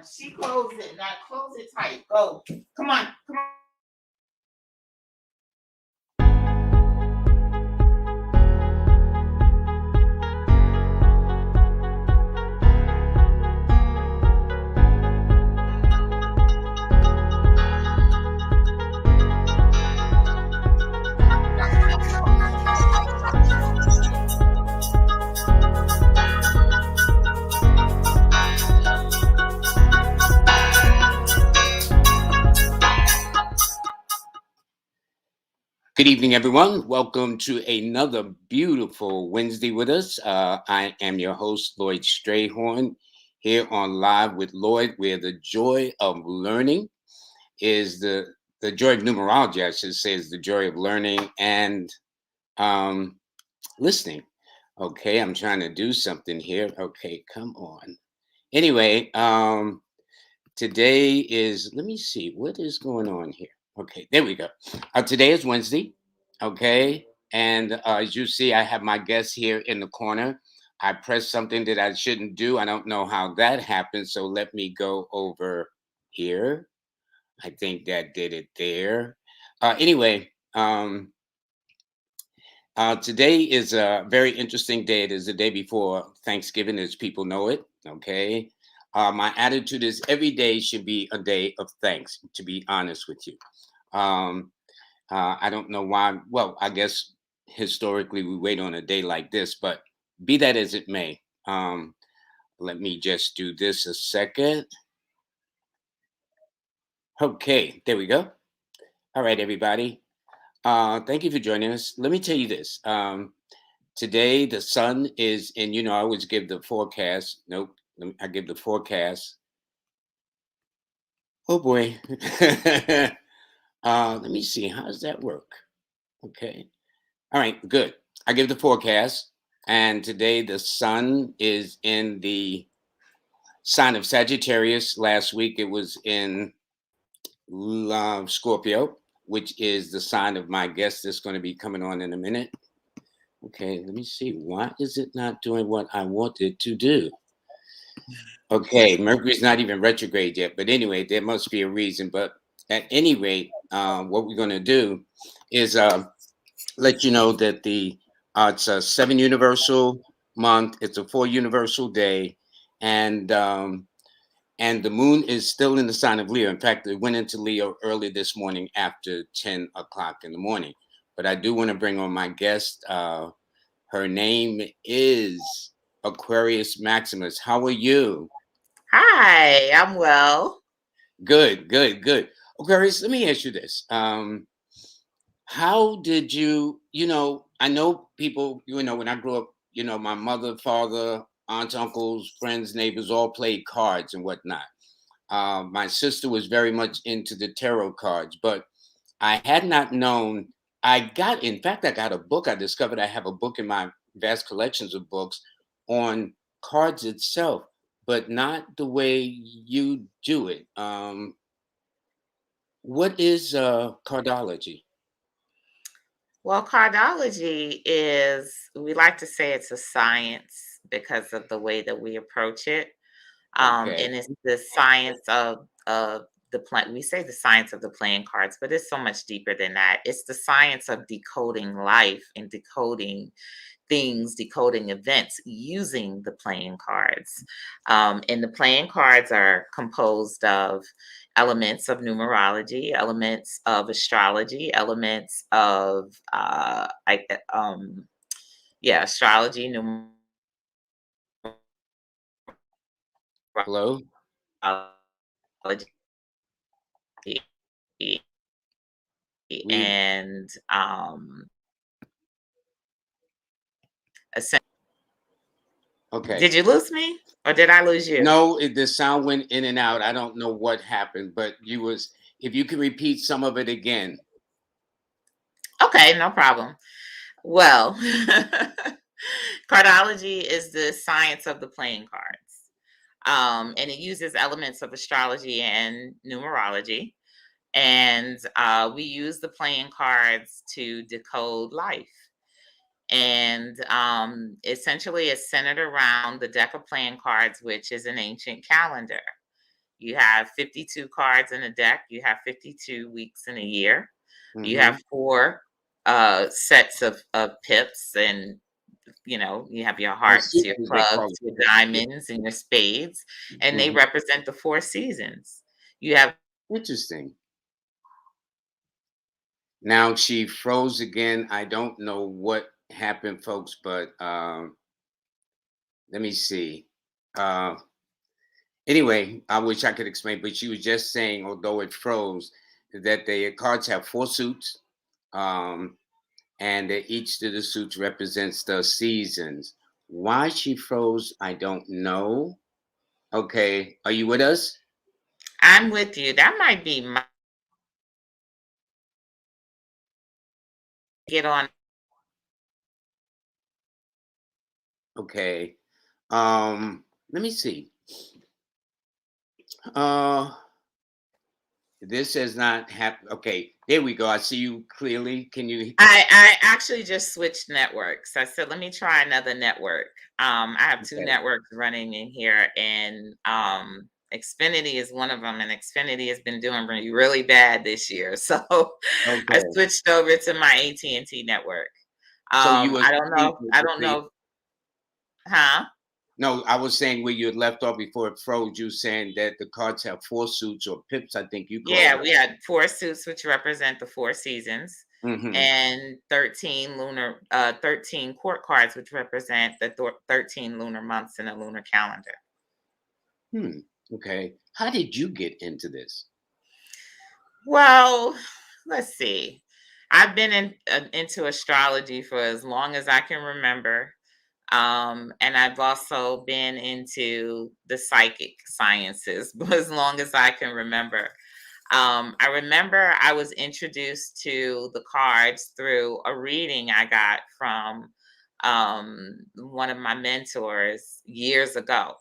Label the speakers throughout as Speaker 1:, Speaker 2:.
Speaker 1: She closed it. Now close it tight. Go. Come on. Come on.
Speaker 2: Good evening, everyone. Welcome to another beautiful Wednesday with us. I am your host, Lloyd Strayhorn, here on Live with Lloyd, where the joy of learning is the joy of numerology, I should say, is the joy of learning and listening. Okay, I'm trying to do something here. Okay, come on. Anyway, today is, let me see, what is going on here? Okay, there we go. Today is Wednesday. Okay. And as you see, I have my guest here in the corner. I pressed something that I shouldn't do. I don't know how that happened. So let me go over here. I think that did it there. Anyway, today is a very interesting day. It is the day before Thanksgiving, as people know it. Okay. My attitude is every day should be a day of thanks, to be honest with you. Um, I don't know why. Well, I guess historically we wait on a day like this, but be that as it may, let me just do this a second. Okay, there we go. All right, everybody. Thank you for joining us. Let me tell you this. Today the sun is, and I always give the forecast. Nope, I give the forecast. Oh boy. Let me see. How does that work? Okay. All right, good. I give the forecast, and today the sun is in the sign of Sagittarius. Last week it was in Scorpio, which is the sign of my guest that's going to be coming on in a minute. Okay, let me see. Why is it not doing what I want it to do? Okay, Mercury's not even retrograde yet, but anyway, there must be a reason. But at any rate, what we're going to do is let you know that it's a 7 universal month. It's a 4 universal day, and the moon is still in the sign of Leo. In fact, it went into Leo early this morning after 10 o'clock in the morning. But I do want to bring on my guest. Her name is Aquarius Maximus. How are you?
Speaker 1: Hi, I'm well.
Speaker 2: Good, good, good. Aquarius, let me ask you this. How did I know people, when I grew up, my mother, father, aunts, uncles, friends, neighbors all played cards and whatnot. My sister was very much into the tarot cards, but I had not known. In fact, I got a book. I discovered I have a book in my vast collections of books on cards itself, but not the way you do it. What is cardology?
Speaker 1: Well, cardology is, we like to say it's a science because of the way that we approach it.
Speaker 2: Okay.
Speaker 1: And it's the science of the plan. We say the science of the playing cards, but it's so much deeper than that. It's the science of decoding life and decoding things, decoding events using the playing cards. And the playing cards are composed of elements of numerology, elements of astrology, elements of astrology,
Speaker 2: Hello?
Speaker 1: numerology,
Speaker 2: We
Speaker 1: and essen-
Speaker 2: okay.
Speaker 1: did you lose me or did I lose you?
Speaker 2: No, the sound went in and out. I don't know what happened, but if you could repeat some of it again.
Speaker 1: Okay, no problem. Well, cardology is the science of the playing cards. And it uses elements of astrology and numerology. And we use the playing cards to decode life. And essentially, it's centered around the deck of playing cards, which is an ancient calendar. You have 52 cards in a deck. You have 52 weeks in a year. You
Speaker 2: Mm-hmm.
Speaker 1: have four sets of pips, and you have your
Speaker 2: Or
Speaker 1: hearts, your
Speaker 2: suitors, they
Speaker 1: clubs,
Speaker 2: call it.
Speaker 1: your
Speaker 2: Yeah.
Speaker 1: diamonds, and your spades, and they
Speaker 2: Mhm.
Speaker 1: represent the four seasons. You have
Speaker 2: Interesting. Now she froze again. I don't know what happened, folks, but let me see. Uh, anyway, I wish I could explain, but she was just saying, although it froze, that the cards have four suits, um, and that each of the suits represents the seasons. Why she froze, I don't know. Okay, are you with us?
Speaker 1: I'm with you. That might be my get on.
Speaker 2: Okay. Let me see. Uh, this has not happened. Okay, there we go. I see you clearly. Can you?
Speaker 1: I actually just switched networks. I said, let me try another network. I have two
Speaker 2: Okay.
Speaker 1: networks running in here, and Xfinity is one of them, and Xfinity has been doing really bad this year. So I
Speaker 2: Okay.
Speaker 1: switched over to my AT&T network.
Speaker 2: So you were
Speaker 1: I don't
Speaker 2: saying
Speaker 1: know. I don't know. Huh?
Speaker 2: no, I was saying where you had left off before it froze. You saying that the cards have four suits or pips, I think you call
Speaker 1: Yeah,
Speaker 2: it.
Speaker 1: we had four suits, which represent the four seasons,
Speaker 2: Hmm.
Speaker 1: and 13 court cards, which represent the 13 lunar months in a lunar calendar.
Speaker 2: Hmm. Okay. How did you get into this?
Speaker 1: Well, let's see. I've been into astrology for as long as I can remember. And I've also been into the psychic sciences for as long as I can remember. I remember I was introduced to the cards through a reading I got from one of my mentors years ago.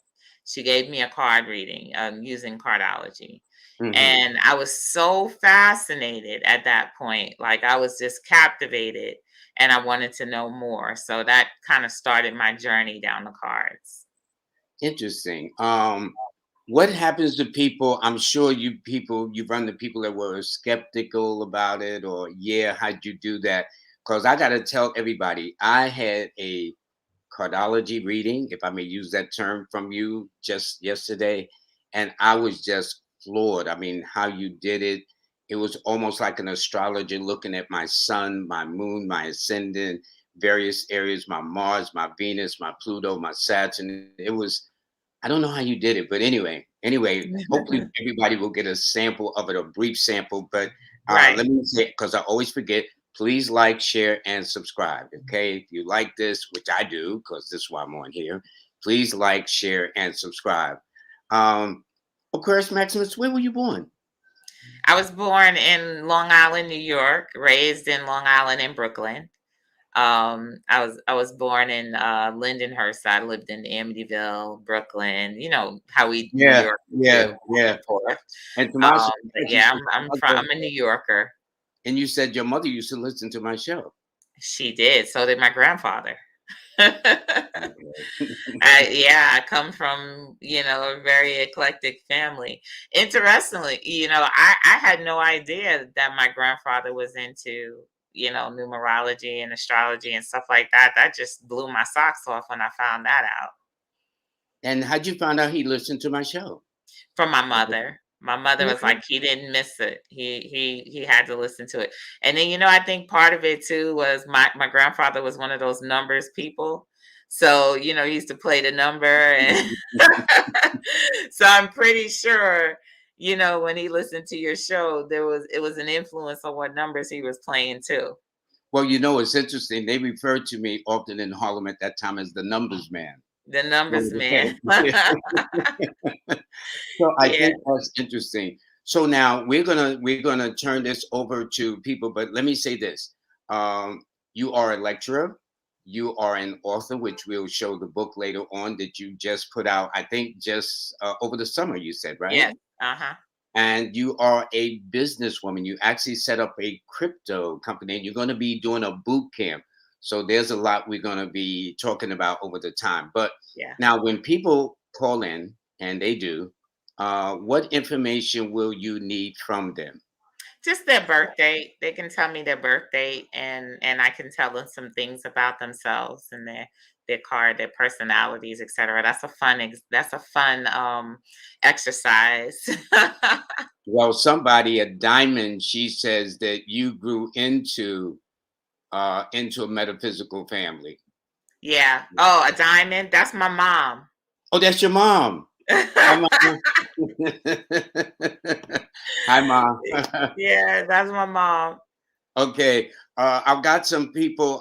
Speaker 1: She gave me a card reading using cardology.
Speaker 2: Hmm.
Speaker 1: And I was so fascinated at that point. Like I was just captivated and I wanted to know more. So that kind of started my journey down the cards.
Speaker 2: Interesting. What happens to people? I'm sure you run to people that were skeptical about it, or yeah, how'd you do that? Because I got to tell everybody, I had a cardology reading, if I may use that term from you just yesterday, and I was just floored. I mean, how you did it. It was almost like an astrologer looking at my sun, my moon, my ascendant, various areas, my Mars, my Venus, my Pluto, my Saturn. It was, I don't know how you did it, but anyway, hopefully everybody will get a sample of it, a brief sample. But
Speaker 1: Right.
Speaker 2: let me say, because I always forget, please like, share, and subscribe. Okay, if you like this, which I do, because this is why I'm on here, please like, share, and subscribe. Um, Aquarius Maximus, where were you born?
Speaker 1: I was born in Long Island, New York, raised in Long Island and Brooklyn. I was born in Lindenhurst. I lived in Amityville, Brooklyn. You know how we New
Speaker 2: Yeah,
Speaker 1: York
Speaker 2: yeah,
Speaker 1: do back
Speaker 2: yeah.
Speaker 1: and forth.
Speaker 2: And to my
Speaker 1: But
Speaker 2: surprise, you
Speaker 1: yeah,
Speaker 2: said
Speaker 1: I'm
Speaker 2: your
Speaker 1: from,
Speaker 2: mother,
Speaker 1: I'm a New Yorker.
Speaker 2: and you said your mother used to listen to my show.
Speaker 1: She did. So did my grandfather.
Speaker 2: Okay.
Speaker 1: Yeah, I come from, a very eclectic family. Interestingly, I had no idea that my grandfather was into, numerology and astrology and stuff like that. That just blew my socks off when I found that out
Speaker 2: And how'd you find out he listened to my show?
Speaker 1: from my mother. My mother was
Speaker 2: Okay.
Speaker 1: like, he didn't miss it. He had to listen to it. And then, I think part of it too was my grandfather was one of those numbers people. So, he used to play the number and so I'm pretty sure, when he listened to your show, it was an influence on what numbers he was playing too.
Speaker 2: Well, it's interesting. They referred to me often in Harlem at that time as the numbers man.
Speaker 1: The numbers man.
Speaker 2: Okay. So I
Speaker 1: Yeah.
Speaker 2: think that's interesting. So now we're gonna turn this over to people, but let me say this: you are a lecturer, you are an author, which we'll show the book later on that you just put out. I think just over the summer, you said, right?
Speaker 1: Yes. Uh-huh.
Speaker 2: And you are a businesswoman. You actually set up a crypto company, and you're going to be doing a boot camp. So there's a lot we're going to be talking about over the time. But
Speaker 1: Yeah.
Speaker 2: now, when people call in, and they do, What information will you need from them?
Speaker 1: Just their birthday. They can tell me their birthday, and I can tell them some things about themselves and their card, their personalities, etc. That's a fun exercise.
Speaker 2: Well, somebody, a diamond, she says that you grew into a metaphysical family.
Speaker 1: Yeah. Oh, a diamond. That's my mom.
Speaker 2: Oh, that's your mom. Hi, mom. Hi, mom.
Speaker 1: Yeah, that's my mom.
Speaker 2: Okay, I've got some people.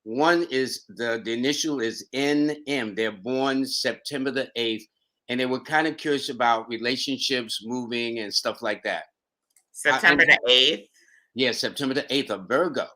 Speaker 2: One is the initial is NM. They're born September the 8th, and they were kind of curious about relationships, moving, and stuff like that.
Speaker 1: September the 8th.
Speaker 2: Yeah, September the 8th of Virgo.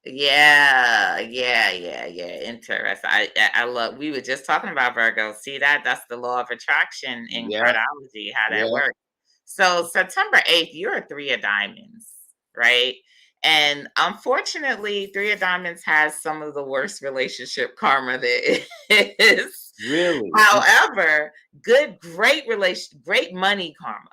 Speaker 1: Yeah. Interesting. I love. We were just talking about Virgo. See that? That's the law of attraction in
Speaker 2: Yeah,
Speaker 1: cardology. How that
Speaker 2: yeah.
Speaker 1: works. So September 8th, you're a three of diamonds, right? And unfortunately, three of diamonds has some of the worst relationship karma there is.
Speaker 2: Really?
Speaker 1: However, great money karma.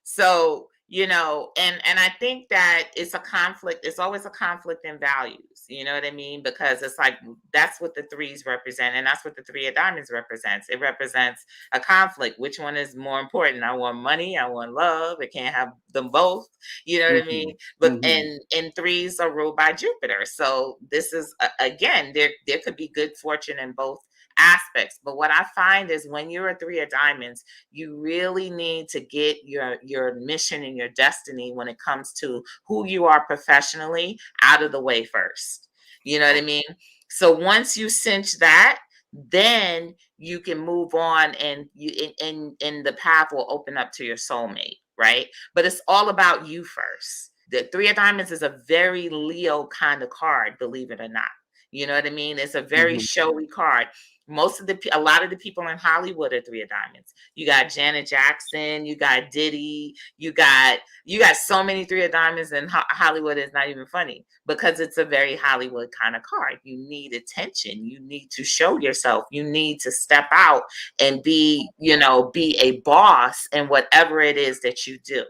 Speaker 1: So, and I think that it's a conflict. It's always a conflict in values. You know what I mean? Because it's like that's what the threes represent, and that's what the three of diamonds represents. It represents a conflict. Which one is more important? I want money. I want love. I can't have them both. You know what I
Speaker 2: Mhm,
Speaker 1: mean? But
Speaker 2: mhm.
Speaker 1: and threes are ruled by Jupiter. So this is again, there could be good fortune in both aspects. But what I find is when you're a three of diamonds, you really need to get your mission and your destiny when it comes to who you are professionally out of the way first. You know what I
Speaker 2: Okay.
Speaker 1: mean? So once you cinch that, then you can move on, and and the path will open up to your soulmate, right? But it's all about you first. The three of diamonds is a very Leo kind of card, believe it or not. You know what I mean? It's a very
Speaker 2: Mhm.
Speaker 1: showy card. A lot of the people in Hollywood are three of diamonds. You got Janet Jackson, you got Diddy, you got so many three of diamonds in Hollywood. Is not even funny because it's a very Hollywood kind of card. You need attention. You need to show yourself. You need to step out and be a boss in whatever it is that you do.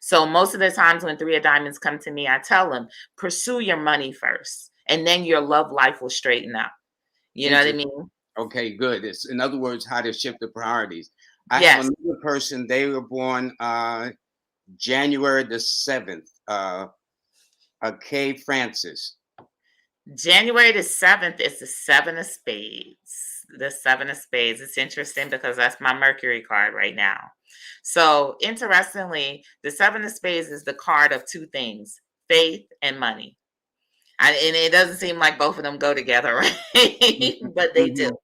Speaker 1: So most of the times when three of diamonds come to me, I tell them pursue your money first, and then your love life will straighten out. You know what I
Speaker 2: Interesting.
Speaker 1: mean?
Speaker 2: Okay, good. It's in other words, how to shift the priorities. I have
Speaker 1: Yes.
Speaker 2: another person. They were born January the 7th. Kay Francis.
Speaker 1: January the 7th is the seven of spades. The seven of spades. It's interesting because that's my Mercury card right now. So interestingly, the seven of spades is the card of two things: faith and money. And it doesn't seem like both of them go together, right?
Speaker 2: Mhm,
Speaker 1: But they do.
Speaker 2: mhm.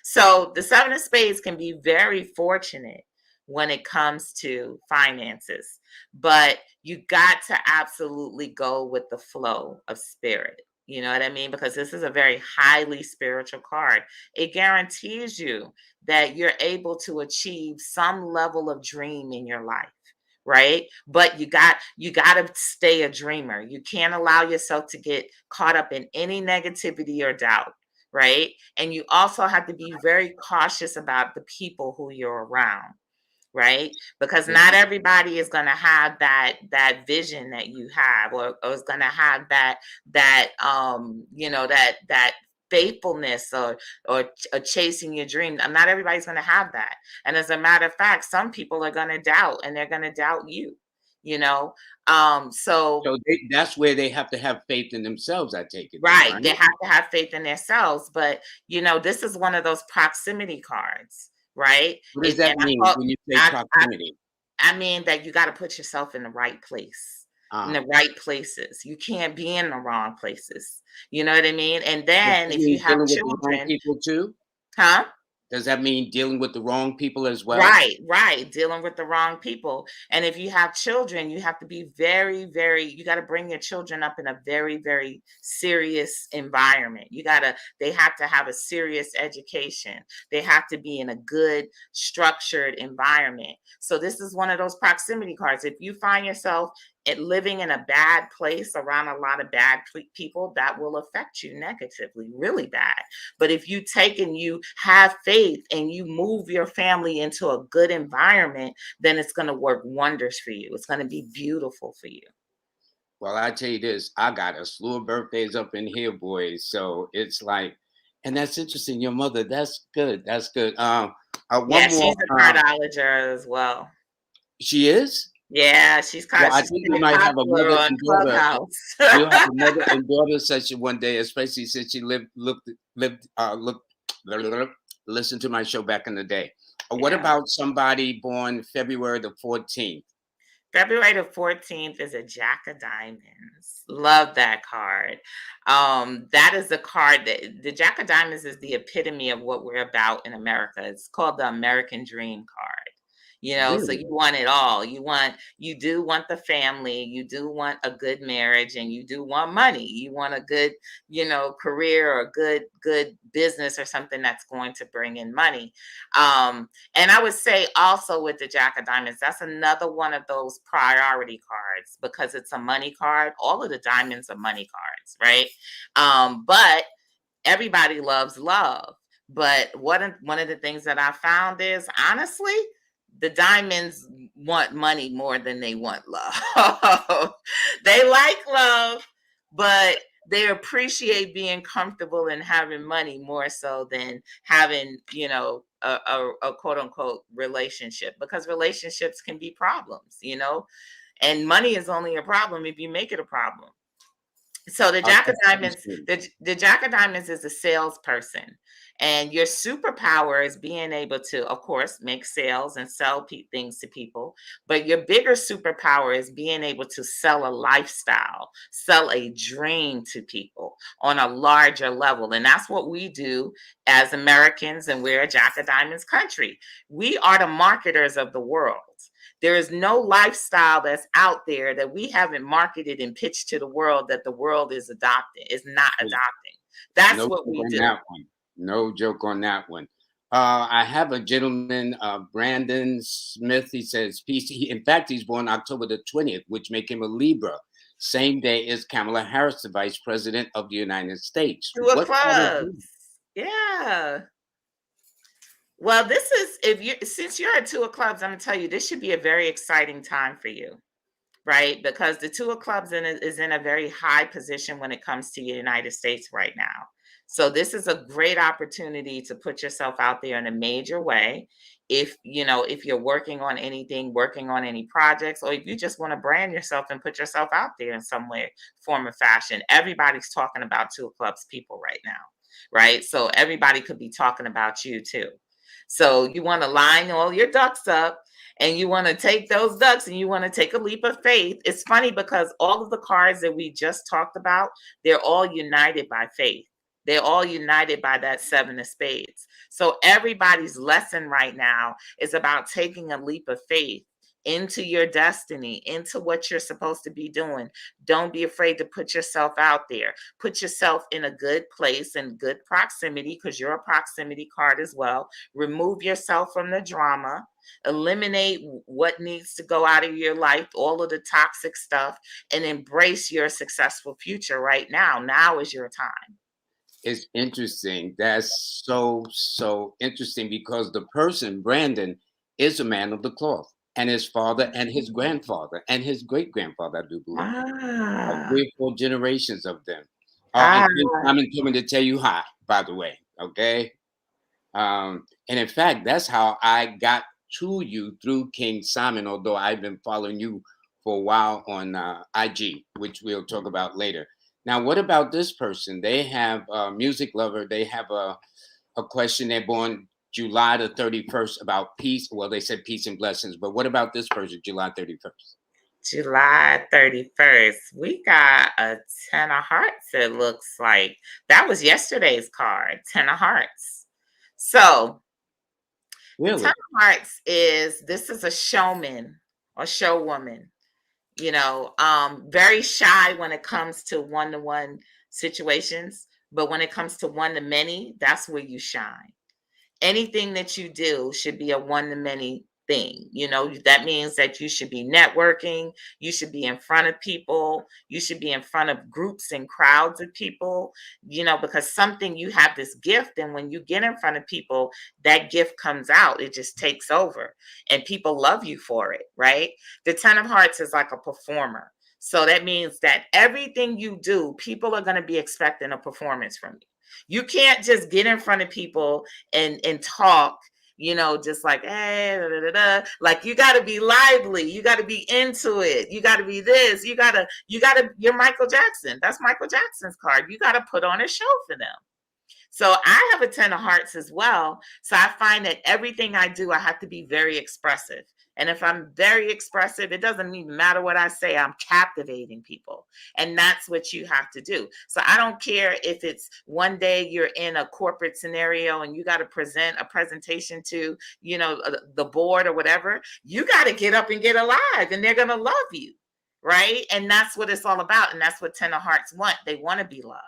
Speaker 1: So the seven of spades can be very fortunate when it comes to finances, but you got to absolutely go with the flow of spirit. You know what I mean? Because this is a very highly spiritual card. It guarantees you that you're able to achieve some level of dream in your life, right? But you got to stay a dreamer. You can't allow yourself to get caught up in any negativity or doubt, right? And you also have to be very cautious about the people who you're around, right? Because
Speaker 2: Yeah.
Speaker 1: not everybody is going to have that vision that you have, or is going to have that faithfulness, or chasing your dream. Not everybody's going to have that. And as a matter of fact, some people are going to doubt, and they're going to doubt you, you know so
Speaker 2: So that's where they have to have faith in themselves. I take it then,
Speaker 1: right.
Speaker 2: right?
Speaker 1: They have to have faith in themselves. But this is one of those proximity cards, right?
Speaker 2: What does that
Speaker 1: And
Speaker 2: mean when you say
Speaker 1: I
Speaker 2: proximity?
Speaker 1: I mean that you got to put yourself in the right place, in
Speaker 2: Ah,
Speaker 1: the right places. You can't be in the wrong places. You know what I mean? And
Speaker 2: does
Speaker 1: then
Speaker 2: that
Speaker 1: if you
Speaker 2: mean
Speaker 1: have
Speaker 2: dealing with the wrong
Speaker 1: children,
Speaker 2: people too?
Speaker 1: huh?
Speaker 2: Does that mean dealing with the wrong people as well?
Speaker 1: Right. Dealing with the wrong people. And if you have children, you have to be very, very, you got to bring your children up in a very, very serious environment. They have to have a serious education. They have to be in a good, structured environment. So this is one of those proximity cards. If you find yourself living in a bad place around a lot of bad people, that will affect you negatively, really bad. But if you take and you have faith and you move your family into a good environment, then it's going to work wonders for you. It's going to be beautiful for you.
Speaker 2: Well, I tell you this, I got a slew of birthdays up in here, boys. So it's like, and that's interesting. Your mother, that's good. That's good.
Speaker 1: Yeah,
Speaker 2: One more.
Speaker 1: she's a cardologer as well.
Speaker 2: She is.
Speaker 1: Yeah, she's
Speaker 2: Well, I
Speaker 1: she's
Speaker 2: think we
Speaker 1: pretty
Speaker 2: might have a
Speaker 1: popular
Speaker 2: mother
Speaker 1: on
Speaker 2: and daughter.
Speaker 1: Clubhouse.
Speaker 2: We'll have a mother and daughter session one day, especially since she listened to my show back in the day. What
Speaker 1: Yeah.
Speaker 2: about somebody born February the 14th?
Speaker 1: February the 14th is a Jack of Diamonds. Love that card. That is the card that the Jack of Diamonds is the epitome of what we're about in America. It's called the American Dream card. So
Speaker 2: Really?
Speaker 1: you want it all. You do want the family, you do want a good marriage, and you do want money. You want a good, career, or good business, or something that's going to bring in money. And I would say also with the Jack of Diamonds, that's another one of those priority cards because it's a money card. All of the diamonds are money cards, right? But everybody loves love. But one of the things that I found is, honestly, the diamonds want money more than they want love. They like love, but they appreciate being comfortable and having money more so than having, a quote unquote relationship, because relationships can be problems, and money is only a problem if you make it a problem. So the Jack of
Speaker 2: That's
Speaker 1: Diamonds,
Speaker 2: interesting.
Speaker 1: the Jack of Diamonds is a salesperson, and your superpower is being able to, of course, make sales and sell things to people. But your bigger superpower is being able to sell a lifestyle, sell a dream to people on a larger level, and that's what we do as Americans. And we're a Jack of Diamonds country. We are the marketers of the world. There is no lifestyle that's out there that we haven't marketed and pitched to the world that the world is not adopting. That's
Speaker 2: No
Speaker 1: what
Speaker 2: joke
Speaker 1: we
Speaker 2: on
Speaker 1: do.
Speaker 2: that one. No joke on that one. I have a gentleman, Brandon Smith. He says, peace. In fact, he's born October the 20th, which make him a Libra. Same day as Kamala Harris, the Vice President of the United States.
Speaker 1: Two of
Speaker 2: What part of
Speaker 1: clubs. Yeah. Well, this is, since you're at Two of Clubs, I'm gonna tell you, this should be a very exciting time for you, right? Because the Two of Clubs is in a very high position when it comes to the United States right now. So this is a great opportunity to put yourself out there in a major way. If you're working on anything, working on any projects, or if you just want to brand yourself and put yourself out there in some way, form, or fashion, everybody's talking about Two of Clubs people right now, right? So everybody could be talking about you too. So you want to line all your ducks up, and you want to take those ducks and you want to take a leap of faith. It's funny because all of the cards that we just talked about, they're all united by faith. They're all united by that Seven of Spades. So everybody's lesson right now is about taking a leap of faith into your destiny, into what you're supposed to be doing. Don't be afraid to put yourself out there. Put yourself in a good place and good proximity, because you're a proximity card as well. Remove yourself from the drama. Eliminate what needs to go out of your life, all of the toxic stuff, and embrace your successful future right now. Now is your time.
Speaker 2: It's interesting. That's so interesting because the person, Brandon, is a man of the cloth, and his father and his grandfather and his great grandfather, I do believe.
Speaker 1: Ah,
Speaker 2: 3 or 4 generations of them. And
Speaker 1: ah,
Speaker 2: King Simon told me to tell you hi, by the way. Okay. And in fact, that's how I got to you through King Simon, although I've been following you for a while on IG, which we'll talk about later. Now, what about this person? They have a music lover. They have a question. They're born July the 31st about peace. Well, they said peace and blessings, but what about this person, July 31st?
Speaker 1: July 31st. We got a 10 of hearts. It looks like that was yesterday's card, 10 of hearts. So the 10
Speaker 2: Really?
Speaker 1: of hearts this is a showman or showwoman, very shy when it comes to one-to-one situations, but when it comes to one-to-many, that's where you shine. Anything that you do should be a one-to-many thing. That means that you should be networking, you should be in front of people, you should be in front of groups and crowds of people, because something, you have this gift, and when you get in front of people, that gift comes out, it just takes over, and people love you for it, right? The 10 of Hearts is like a performer. So that means that everything you do, people are going to be expecting a performance from you. You can't just get in front of people and talk, just like, hey, da, da, da, da. Like, you got to be lively. You got to be into it. You got to be this. You're Michael Jackson. That's Michael Jackson's card. You got to put on a show for them. So I have a 10 of Hearts as well. So I find that everything I do, I have to be very expressive. And if I'm very expressive, it doesn't even matter what I say, I'm captivating people. And that's what you have to do. So I don't care if it's one day you're in a corporate scenario and you got to present a presentation to, the board or whatever. You got to get up and get alive, and they're going to love you. Right. And that's what it's all about. And that's what 10 of Hearts want. They want to be loved.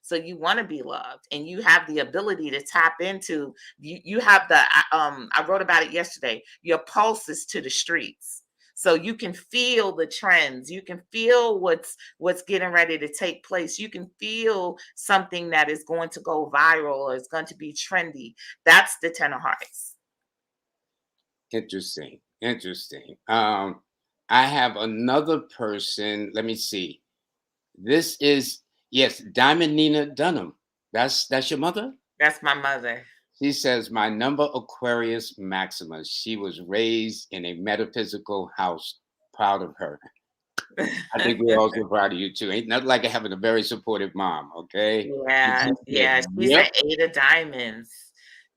Speaker 1: So you want to be loved, and you have the ability to tap into, you have I wrote about it yesterday, your pulses to the streets. So you can feel the trends. You can feel what's getting ready to take place. You can feel something that is going to go viral or is going to be trendy. That's the 10 of Hearts.
Speaker 2: Interesting. I have another person. Let me see. This is, yes, Diamond Nina Dunham. That's your mother?
Speaker 1: That's my mother.
Speaker 2: She says, my number, Aquarius Maximus. She was raised in a metaphysical house. Proud of her. I think we're also proud of you too. Ain't nothing like having a very supportive mom, okay?
Speaker 1: Yeah. She's an 8 of Diamonds.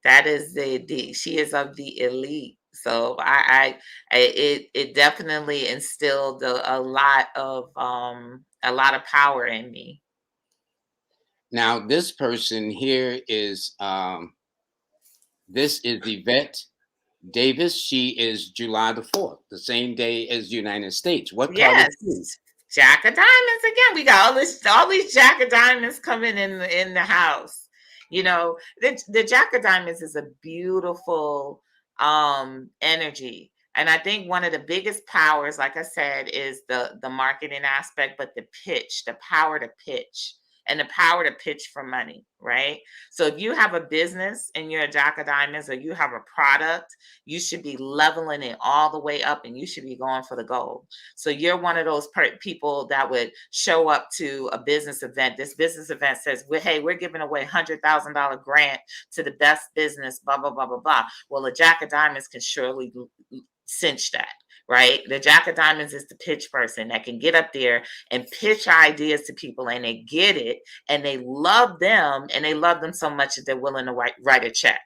Speaker 1: That is she is of the elite. So it definitely instilled a lot of power in me.
Speaker 2: Now, this person here is this is Yvette Davis. She is July the 4th, the same day as the United States. What color is she?
Speaker 1: Jack of Diamonds again. We got all these Jack of Diamonds coming in the house. The Jack of Diamonds is a beautiful energy. And I think one of the biggest powers, like I said, is the marketing aspect, but the pitch, the power to pitch. And the power to pitch for money, right? So if you have a business and you're a Jack of Diamonds, or you have a product, you should be leveling it all the way up, and you should be going for the gold. So you're one of those people that would show up to a business event. This business event says, hey, we're giving away $100,000 grant to the best business, blah, blah, blah, blah, blah. Well, a Jack of Diamonds can surely cinch that. Right? The Jack of Diamonds is the pitch person that can get up there and pitch ideas to people, and they get it, and they love them, and they love them so much that they're willing to write a check.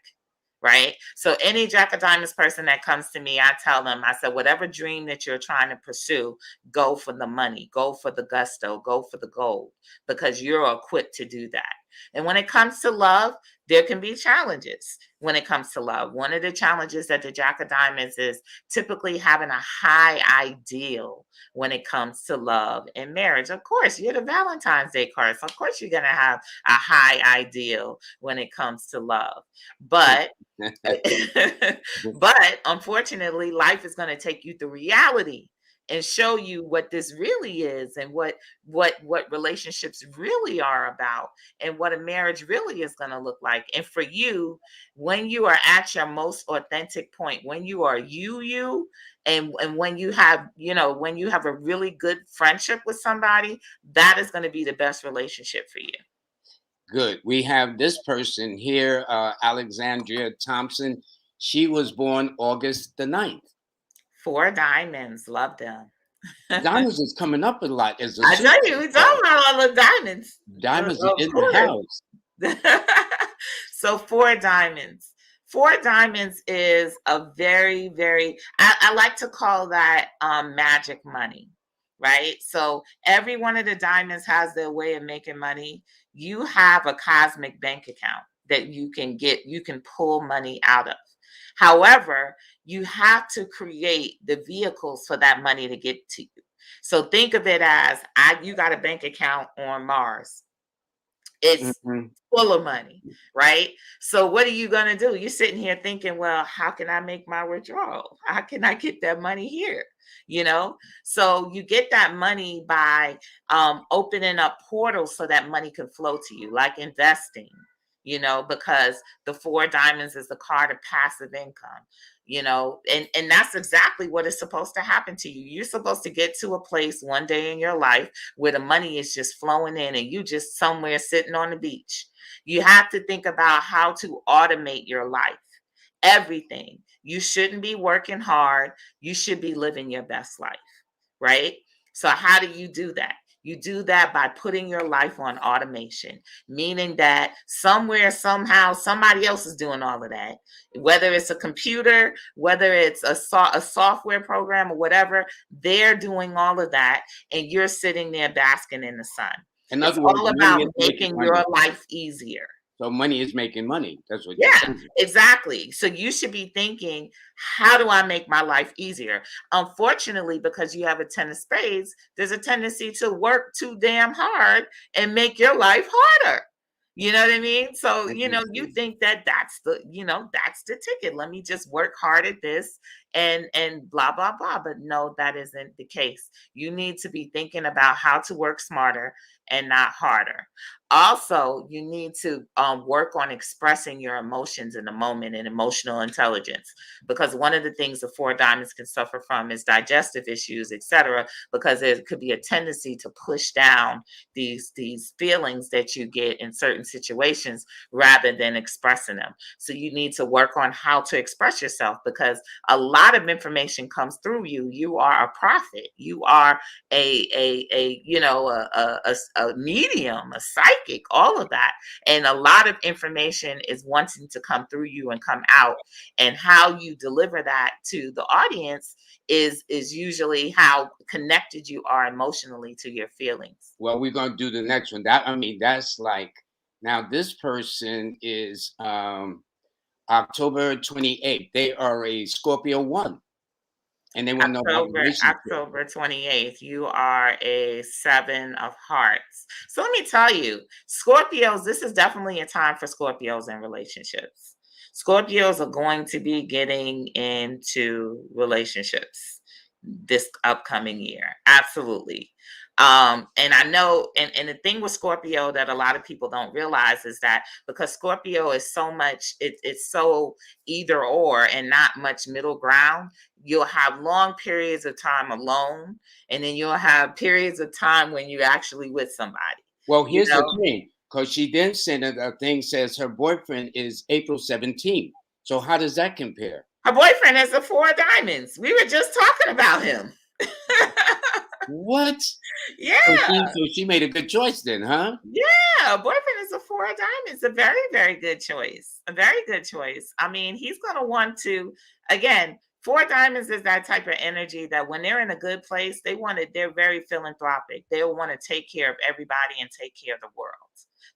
Speaker 1: Right? So any Jack of Diamonds person that comes to me, I tell them, I said, whatever dream that you're trying to pursue, go for the money, go for the gusto, go for the gold, because you're equipped to do that. And when it comes to love, there can be challenges when it comes to love. One of the challenges that the Jack of Diamonds is typically having a high ideal when it comes to love and marriage. Of course, you're the Valentine's Day card, so of course you're going to have a high ideal when it comes to love. But but unfortunately, life is going to take you through reality and show you what this really is, and what relationships really are about, and what a marriage really is going to look like. And for you, when you are at your most authentic point, when you are you, and when you have, when you have a really good friendship with somebody, that is going to be the best relationship for you.
Speaker 2: Good. We have this person here, Alexandria Thompson. She was born August the 9th.
Speaker 1: 4 diamonds. Love them.
Speaker 2: Diamonds is coming up a lot. As
Speaker 1: I tell you, we talking about all the diamonds.
Speaker 2: Diamonds are in the house.
Speaker 1: So 4 diamonds. 4 diamonds is a very, very, I like to call that magic money, right? So every one of the diamonds has their way of making money. You have a cosmic bank account that you can pull money out of. However, you have to create the vehicles for that money to get to you. So think of it as, you got a bank account on Mars. It's
Speaker 2: Mhm.
Speaker 1: full of money, right? So what are you going to do? You're sitting here thinking, well, how can I make my withdrawal? How can I get that money here? You know, so you get that money by opening up portals so that money can flow to you, like investing, because the four of diamonds is the card of passive income, and that's exactly what is supposed to happen to you. You're supposed to get to a place one day in your life where the money is just flowing in and you just somewhere sitting on the beach. You have to think about how to automate your life. Everything. You shouldn't be working hard. You should be living your best life, right? So, how do you do that? You do that by putting your life on automation, meaning that somewhere, somehow, somebody else is doing all of that. Whether it's a computer, whether it's a software program or whatever, they're doing all of that. And you're sitting there basking in the sun.
Speaker 2: In
Speaker 1: It's
Speaker 2: other words,
Speaker 1: all
Speaker 2: money
Speaker 1: about
Speaker 2: is making
Speaker 1: making
Speaker 2: money.
Speaker 1: your life easier.
Speaker 2: So money is making money. That's what you're
Speaker 1: Yeah,
Speaker 2: saying.
Speaker 1: exactly. So you should be thinking, how do I make my life easier? Unfortunately, because you have a 10 of spades, there's a tendency to work too damn hard and make your life harder. You know what I mean? So, you
Speaker 2: Interesting.
Speaker 1: think that that's the ticket. Let me just work hard at this and blah blah blah, but no, that isn't the case. You need to be thinking about how to work smarter and not harder. Also, you need to work on expressing your emotions in the moment and emotional intelligence, because one of the things the four diamonds can suffer from is digestive issues, etc., because there could be a tendency to push down these feelings that you get in certain situations rather than expressing them. So you need to work on how to express yourself, because a lot of information comes through you. You are a prophet. You are a medium, a psychic, all of that. And a lot of information is wanting to come through you and come out. And how you deliver that to the audience is usually how connected you are emotionally to your feelings.
Speaker 2: Well, we're gonna do the next one. That's like now this person is October 28th. They are a Scorpio 1 and they want to know about relationship.
Speaker 1: October 28th, you are a seven of hearts. So let me tell you, Scorpios, this is definitely a time for Scorpios in relationships. Scorpios are going to be getting into relationships this upcoming year. Absolutely. And I know, and the thing with Scorpio that a lot of people don't realize is that because Scorpio is so much, it's so either or and not much middle ground. You'll have long periods of time alone, and then you'll have periods of time when you're actually with somebody.
Speaker 2: Well,
Speaker 1: You
Speaker 2: here's the
Speaker 1: know,
Speaker 2: thing, because she then sent a thing says her boyfriend is April 17th. So how does that compare?
Speaker 1: her boyfriend has the four of diamonds. We were just talking about him.
Speaker 2: What? So
Speaker 1: Yeah.
Speaker 2: she made a good choice then, huh?
Speaker 1: Yeah, boyfriend is a four of diamonds. A very, very good choice. A very good choice. I mean, he's going to want to, again, four of diamonds is that type of energy that when they're in a good place, they're very philanthropic. They'll want to take care of everybody and take care of the world.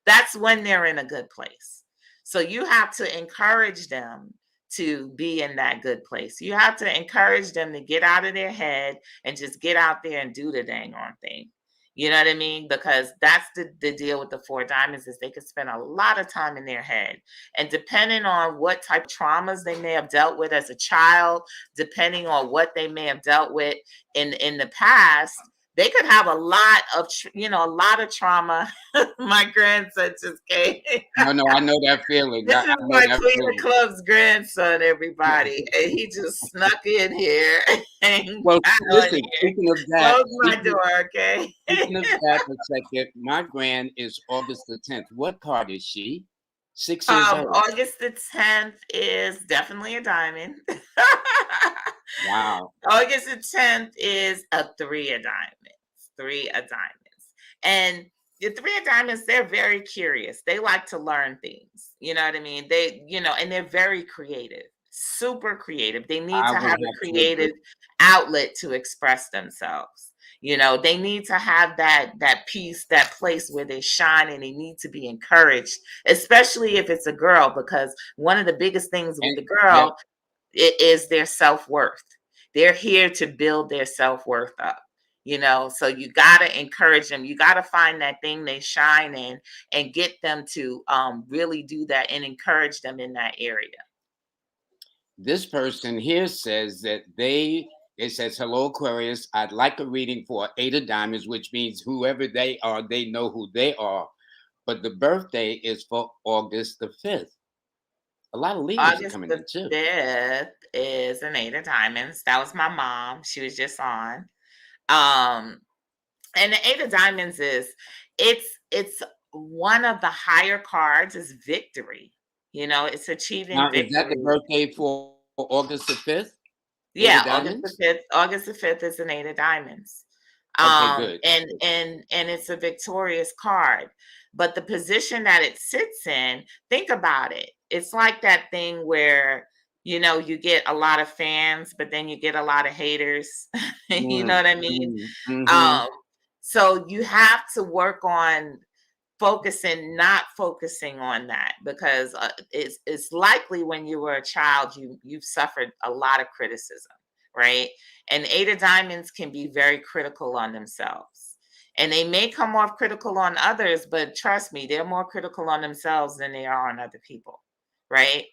Speaker 1: That's when they're in a good place. So you have to encourage them to be in that good place. You have to encourage them to get out of their head and just get out there and do the dang on thing. You know what I mean? Because that's the deal with the four diamonds is they could spend a lot of time in their head. And depending on what type of traumas they may have dealt with as a child, depending on what they may have dealt with in the past, they could have a lot of trauma. My grandson just came.
Speaker 2: No, I know that feeling.
Speaker 1: This
Speaker 2: I
Speaker 1: is
Speaker 2: know
Speaker 1: my
Speaker 2: that
Speaker 1: Queen of
Speaker 2: feeling.
Speaker 1: Clubs grandson, everybody. And he just snuck in here and
Speaker 2: Well,
Speaker 1: got on
Speaker 2: listen,
Speaker 1: here. Close my door, okay?
Speaker 2: speaking of that, a second, my grand is August the 10th. What card is she? 6 years old.
Speaker 1: August the 10th is definitely a diamond.
Speaker 2: Wow.
Speaker 1: August the 10th is a three of diamonds. Three of diamonds. And the three of diamonds, they're very curious. They like to learn things. You know what I mean? And they're very creative, super creative. They need
Speaker 2: I
Speaker 1: to
Speaker 2: would
Speaker 1: have a
Speaker 2: have to
Speaker 1: creative
Speaker 2: agree.
Speaker 1: outlet to express themselves. They need to have that piece, that place where they shine, and they need to be encouraged, especially if it's a girl, because one of the biggest things with
Speaker 2: And
Speaker 1: the
Speaker 2: yeah,
Speaker 1: girl it is their self-worth. They're here to build their self-worth up. So you got to encourage them. You got to find that thing they shine in and get them to really do that and encourage them in that area.
Speaker 2: This person here says that it says, hello, Aquarius. I'd like a reading for 8 of Diamonds, which means whoever they are, they know who they are. But the birthday is for August the 5th. A lot of Libras are
Speaker 1: August
Speaker 2: coming
Speaker 1: the
Speaker 2: in too.
Speaker 1: 5th is an 8 of Diamonds. That was my mom. She was just on. Um, and the 8 of Diamonds it's one of the higher cards is victory. It's achieving
Speaker 2: Now, is that the
Speaker 1: victory.
Speaker 2: birthday for August the 5th? Eight
Speaker 1: Yeah,
Speaker 2: of Diamonds?
Speaker 1: August the 5th is an 8 of Diamonds.
Speaker 2: Okay, good.
Speaker 1: And it's a victorious card. But the position that it sits in, think about it. It's like that thing where you get a lot of fans, but then you get a lot of haters. You know what I mean?
Speaker 2: Mm-hmm.
Speaker 1: Um, so you have to work on not focusing on that, because it's likely when you were a child you've suffered a lot of criticism, right? And 8 of Diamonds can be very critical on themselves, and they may come off critical on others, but trust me, they're more critical on themselves than they are on other people, right?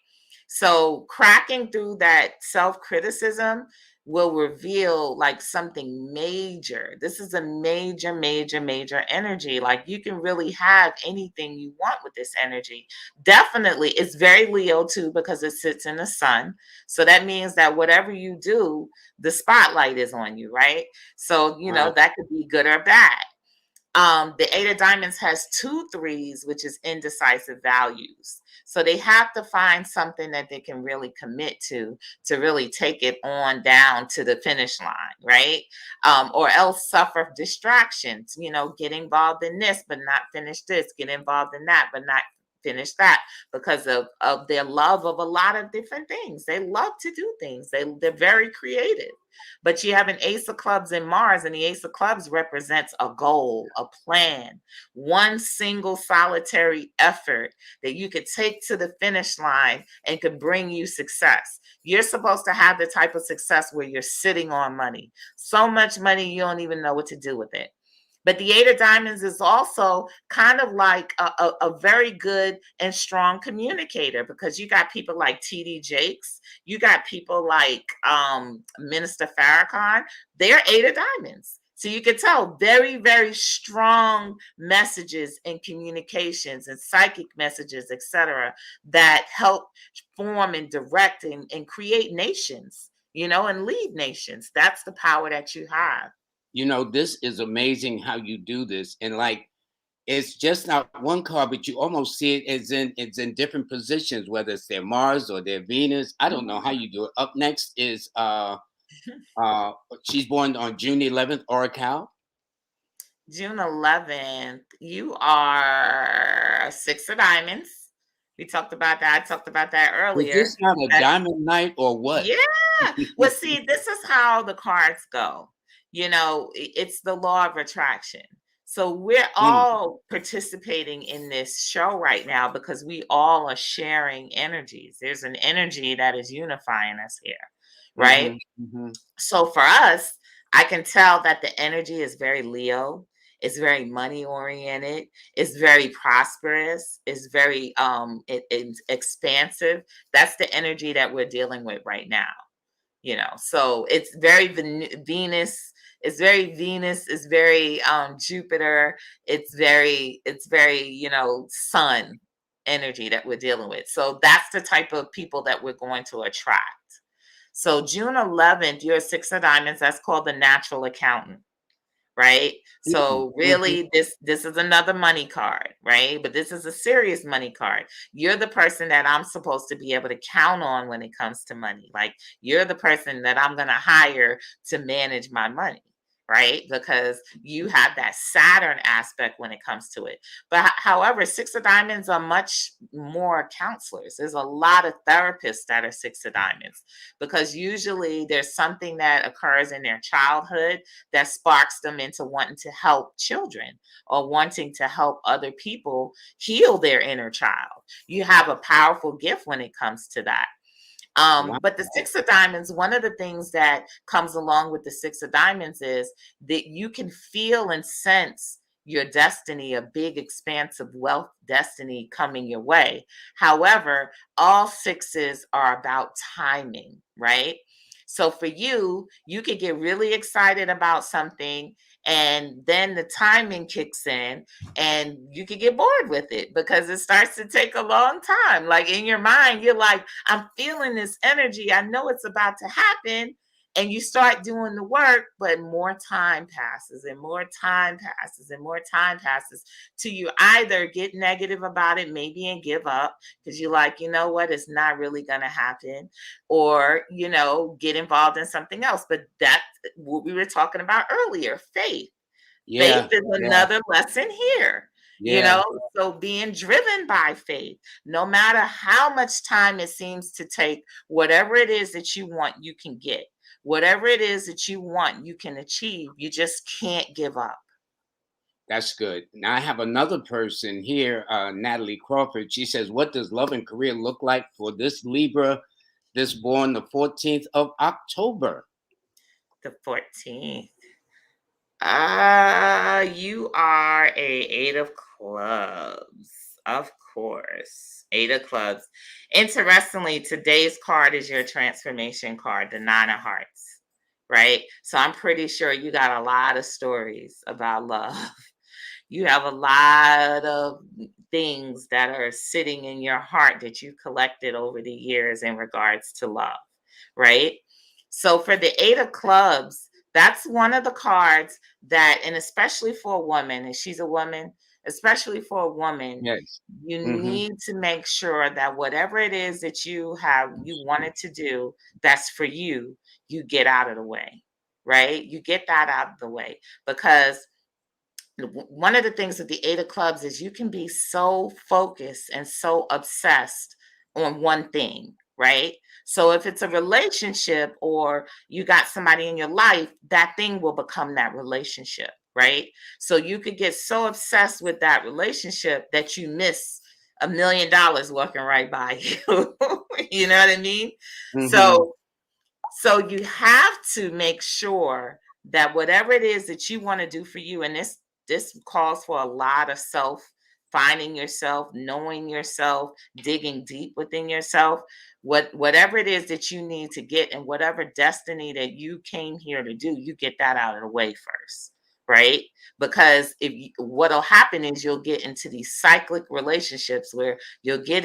Speaker 1: So cracking through that self-criticism will reveal like something major. This is a major, major, major energy. Like you can really have anything you want with this energy. Definitely, it's very Leo too, because it sits in the sun. So that means that whatever you do, the spotlight is on you, right? So,
Speaker 2: Right.
Speaker 1: that could be good or bad. The 8 of Diamonds has 2 3s, which is indecisive values. So they have to find something that they can really commit to really take it on down to the finish line, right? Or else suffer distractions, get involved in this, but not finish this, get involved in that, but not finish that, because of their love of a lot of different things. They love to do things. They're very creative. But you have an Ace of Clubs in Mars, and the Ace of Clubs represents a goal, a plan, one single solitary effort that you could take to the finish line and could bring you success. You're supposed to have the type of success where you're sitting on money, so much money you don't even know what to do with it. But the 8 of Diamonds is also kind of like a very good and strong communicator, because you got people like TD Jakes, you got people like Minister Farrakhan. They're 8 of Diamonds. So you can tell very, very strong messages and communications and psychic messages, etc., that help form and direct and create nations, and lead nations. That's the power that you have.
Speaker 2: This is amazing how you do this. And like, it's just not one card, but you almost see it's in different positions, whether it's their Mars or their Venus. I don't know how you do it. Up next is uh she's born on June 11th, Oracle.
Speaker 1: June 11th, you are 6 of Diamonds. We talked about that. I talked about that
Speaker 2: Is
Speaker 1: earlier.
Speaker 2: this not a
Speaker 1: That's,
Speaker 2: diamond night or what?
Speaker 1: yeah. Well, see, this is how the cards go. It's the law of attraction. So we're
Speaker 2: Mm,
Speaker 1: all participating in this show right now because we all are sharing energies. There's an energy that is unifying us here, right?
Speaker 2: mhm, mhm.
Speaker 1: So for us, I can tell that the energy is very Leo. It's very money oriented. It's very prosperous. It's very it's expansive. That's the energy that we're dealing with right now. So it's very Venus. It's very Venus. It's very Jupiter. It's very sun energy that we're dealing with. So that's the type of people that we're going to attract. So June 11th, you're 6 of Diamonds. That's called the natural accountant, right?
Speaker 2: Mhm,
Speaker 1: So
Speaker 2: mhm.
Speaker 1: really, this is another money card, right? But this is a serious money card. You're the person that I'm supposed to be able to count on when it comes to money. Like you're the person that I'm going to hire to manage my money. Right, because you have that Saturn aspect when it comes to it. But however, 6 of Diamonds are much more counselors. There's a lot of therapists that are 6 of Diamonds, because usually there's something that occurs in their childhood that sparks them into wanting to help children or wanting to help other people heal their inner child. You have a powerful gift when it comes to that.
Speaker 2: Wow.
Speaker 1: But the Six of Diamonds, one of the things that comes along with the Six of Diamonds is that you can feel and sense your destiny, a big expanse of wealth destiny coming your way. However, all sixes are about timing, right? So for you, you could get really excited about something, and then the timing kicks in and you could get bored with it because it starts to take a long time. Like in your mind, you're like, I'm feeling this energy. I know it's about to happen. And you start doing the work, but more time passes and more time passes and more time passes till you either get negative about it, maybe, and give up because you're like, you know what, it's not really going to happen, or, get involved in something else. But that's what we were talking about earlier, faith. Faith
Speaker 2: Yeah.
Speaker 1: is
Speaker 2: Yeah.
Speaker 1: another lesson here. You
Speaker 2: Yeah.
Speaker 1: know, so being driven by faith, no matter how much time it seems to take, whatever it is that you want, you can get. Whatever it is that you want, you can achieve. You just can't give up.
Speaker 2: That's good. Now I have another person here, Natalie Crawford. She says, "What does love and career look like for this Libra, this born the 14th of October?"
Speaker 1: The 14th. You are a Eight of Clubs. Of course. Eight of Clubs. Interestingly, today's card is your transformation card, the Nine of Hearts. Right? So I'm pretty sure you got a lot of stories about love. You have a lot of things that are sitting in your heart that you collected over the years in regards to love, right? So for the Eight of Clubs, that's one of the cards that, and especially for a woman, and she's a woman, especially for a woman,
Speaker 2: Yes.
Speaker 1: you
Speaker 2: Hmm.
Speaker 1: need to make sure that whatever it is that you wanted to do, that's for you, you get out of the way, right? You get that out of the way because one of the things with the Eight of Clubs is you can be so focused and so obsessed on one thing, right? So if it's a relationship or you got somebody in your life, that thing will become that relationship, right? So you could get so obsessed with that relationship that you miss $1 million walking right by you. You know what I mean?
Speaker 2: Hmm.
Speaker 1: So you have to make sure that whatever it is that you want to do for you, and this calls for a lot of self finding yourself, knowing yourself, digging deep within yourself, whatever it is that you need to get, and whatever destiny that you came here to do, you get that out of the way first, right? Because what'll happen is you'll get into these cyclic relationships where you'll get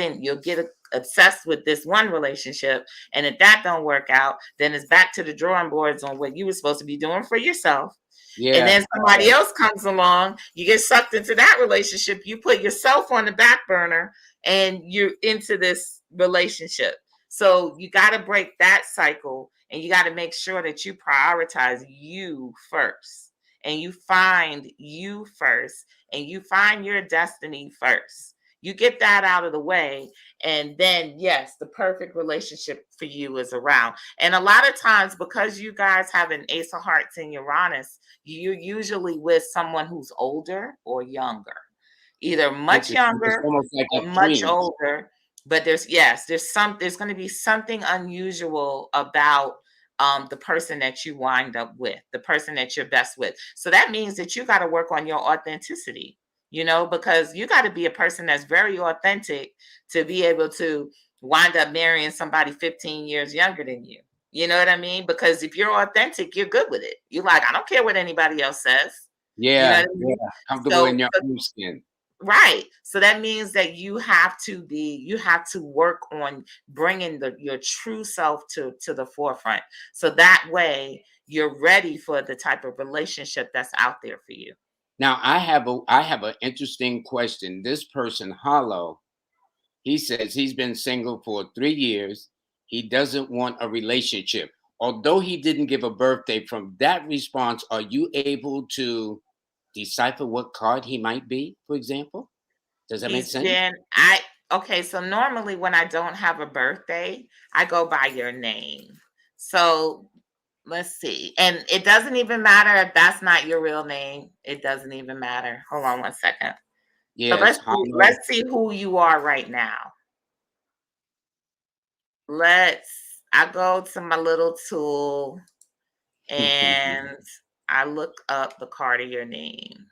Speaker 1: obsessed with this one relationship, and if that don't work out, then it's back to the drawing boards on what you were supposed to be doing for yourself. And
Speaker 2: Yeah.
Speaker 1: then somebody else comes along, you get sucked into that relationship, you put yourself on the back burner, and you're into this relationship. So you got to break that cycle, and you got to make sure that you prioritize you first, and you find you first, and you find your destiny first. You get that out of the way, and then yes, the perfect relationship for you is around. And a lot of times, because you guys have an Ace of Hearts in Uranus, you're usually with someone who's older or younger, either much
Speaker 2: Interesting. It's
Speaker 1: younger
Speaker 2: almost like
Speaker 1: or
Speaker 2: a
Speaker 1: much
Speaker 2: twins.
Speaker 1: older. But there's going to be something unusual about the person that you wind up with, the person that you're best with. So that means that you got to work on your authenticity, because you got to be a person that's very authentic to be able to wind up marrying somebody 15 years younger than you. You know what I mean? Because if you're authentic, you're good with it. You're like, I don't care what anybody else says. You know
Speaker 2: Yeah.
Speaker 1: what I
Speaker 2: Yeah.
Speaker 1: mean?
Speaker 2: Comfortable in
Speaker 1: So,
Speaker 2: your own skin.
Speaker 1: right. So that means that you have to work on bringing your true self to the forefront. So that way you're ready for the type of relationship that's out there for you.
Speaker 2: Now I have an interesting question. This person, Hollow, he says he's been single for 3 years. He doesn't want a relationship. Although he didn't give a birthday, from that response, are you able to decipher what card he might be, for example? Does that make
Speaker 1: He's
Speaker 2: sense?
Speaker 1: been I Okay, so normally when I don't have a birthday, I go by your name. So let's see. And it doesn't even matter if that's not your real name. It doesn't even matter. Hold on one second. So
Speaker 2: Yes, Hollow.
Speaker 1: let's see who you are right now. Let's I go to my little tool and I look up the card of your name.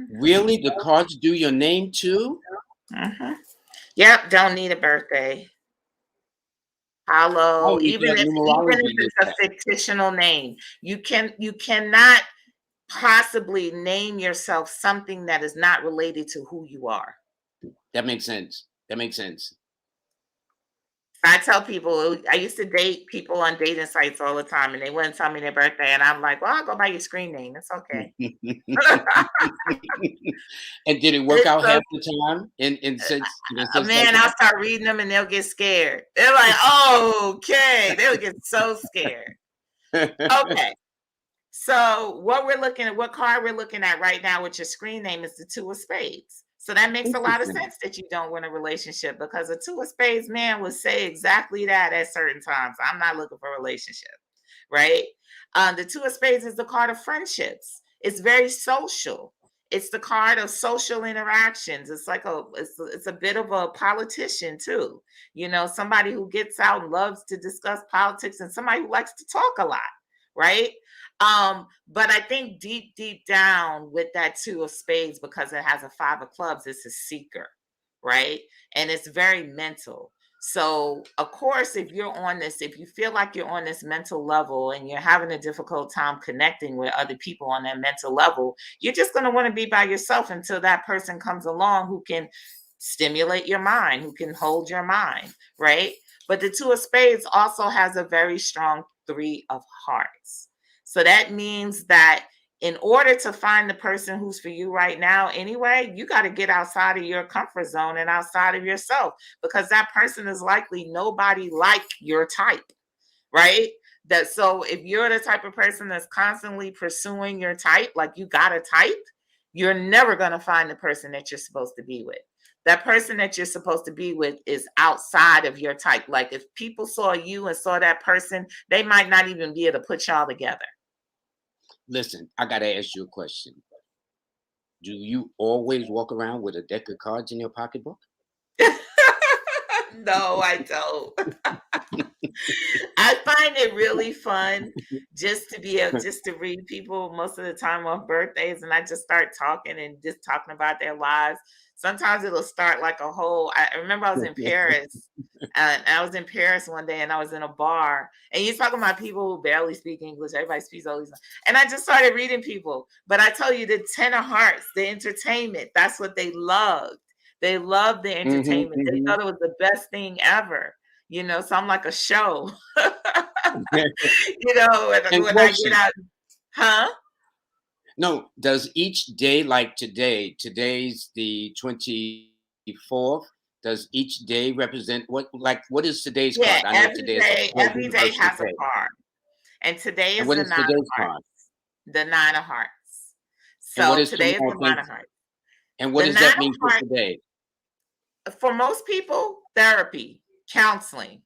Speaker 2: Really? The cards do your name too?
Speaker 1: Mm-hmm. Yep, don't need a birthday.
Speaker 2: Oh,
Speaker 1: Hollow,
Speaker 2: you got
Speaker 1: even if
Speaker 2: numerology with
Speaker 1: it's a
Speaker 2: that.
Speaker 1: fictional name, you cannot possibly name yourself something that is not related to who you are.
Speaker 2: That makes sense. That makes sense.
Speaker 1: I tell people, I used to date people on dating sites all the time, and they wouldn't tell me their birthday, and I'm like, well, I'll go by your screen name. It's okay.
Speaker 2: And did it work
Speaker 1: It's
Speaker 2: out
Speaker 1: so
Speaker 2: half the time? In sense, like
Speaker 1: man, I'll
Speaker 2: that?
Speaker 1: start reading them and they'll get scared. They're like, oh, okay. They'll get so scared. Okay. So what card we're looking at right now with your screen name is the Two of Spades. So that makes a lot of
Speaker 2: Interesting.
Speaker 1: sense that you don't want a relationship because a Two of Spades man will say exactly that at certain times. I'm not looking for a relationship, right? The Two of Spades is the card of friendships. It's very social. It's the card of social interactions. It's like it's a bit of a politician too. You know, somebody who gets out and loves to discuss politics and somebody who likes to talk a lot, right? But I think deep down with that Two of Spades, because it has a Five of Clubs, it's a seeker, right? And it's very mental. So, of course, if you feel like you're on this mental level and you're having a difficult time connecting with other people on that mental level, you're just going to want to be by yourself until that person comes along who can stimulate your mind, who can hold your mind, right? But the Two of Spades also has a very strong Three of Hearts. So that means that in order to find the person who's for you right now, anyway, you got to get outside of your comfort zone and outside of yourself because that person is likely nobody like your type, right? That so if you're the type of person that's constantly pursuing your type, like you got a type, you're never going to find the person that you're supposed to be with. That person that you're supposed to be with is outside of your type. Like if people saw you and saw that person, they might not even be able to put y'all together.
Speaker 2: Listen, I gotta ask you a question. Do you always walk around with a deck of cards in your pocketbook?
Speaker 1: No, I don't. I find it really fun just to read people most of the time on birthdays, and I just start talking and just talking about their lives. Sometimes it'll start like a whole. I remember I was in Paris, and I was in Paris one day, and I was in a bar, and you're talking about people who barely speak English. Everybody speaks all these, and I just started reading people. But I tell you, the Ten of Hearts, the entertainment, that's what they loved. They loved the
Speaker 2: Mhm,
Speaker 1: entertainment. They
Speaker 2: mhm.
Speaker 1: thought it was the best thing ever. You know, so I'm like a show. You know,
Speaker 2: And
Speaker 1: when I get
Speaker 2: question.
Speaker 1: out, huh?
Speaker 2: No, does each day like today's the 24th, does each day represent what is today's
Speaker 1: Yeah,
Speaker 2: card? I know today is a whole
Speaker 1: every day
Speaker 2: universal
Speaker 1: has a
Speaker 2: day.
Speaker 1: card. And today
Speaker 2: And
Speaker 1: is
Speaker 2: what
Speaker 1: the
Speaker 2: is
Speaker 1: Nine of
Speaker 2: today's
Speaker 1: Hearts.
Speaker 2: card?
Speaker 1: The Nine of Hearts.
Speaker 2: And what
Speaker 1: So
Speaker 2: is
Speaker 1: today is
Speaker 2: tomorrow?
Speaker 1: the Nine of
Speaker 2: Thanks.
Speaker 1: Hearts.
Speaker 2: And what
Speaker 1: The
Speaker 2: does
Speaker 1: Nine
Speaker 2: that
Speaker 1: of
Speaker 2: mean for
Speaker 1: Hearts,
Speaker 2: today?
Speaker 1: for most people, therapy, counseling.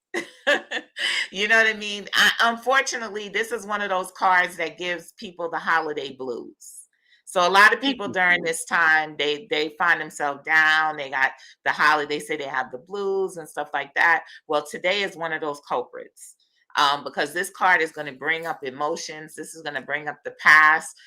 Speaker 1: You know what I mean? Unfortunately, this is one of those cards that gives people the holiday blues. So a lot of people during
Speaker 2: Interesting.
Speaker 1: this time, they find themselves down. They got the holiday, they say they have the blues and stuff like that. Well, today is one of those culprits. Because this card is going to bring up emotions. This is going to bring up the past.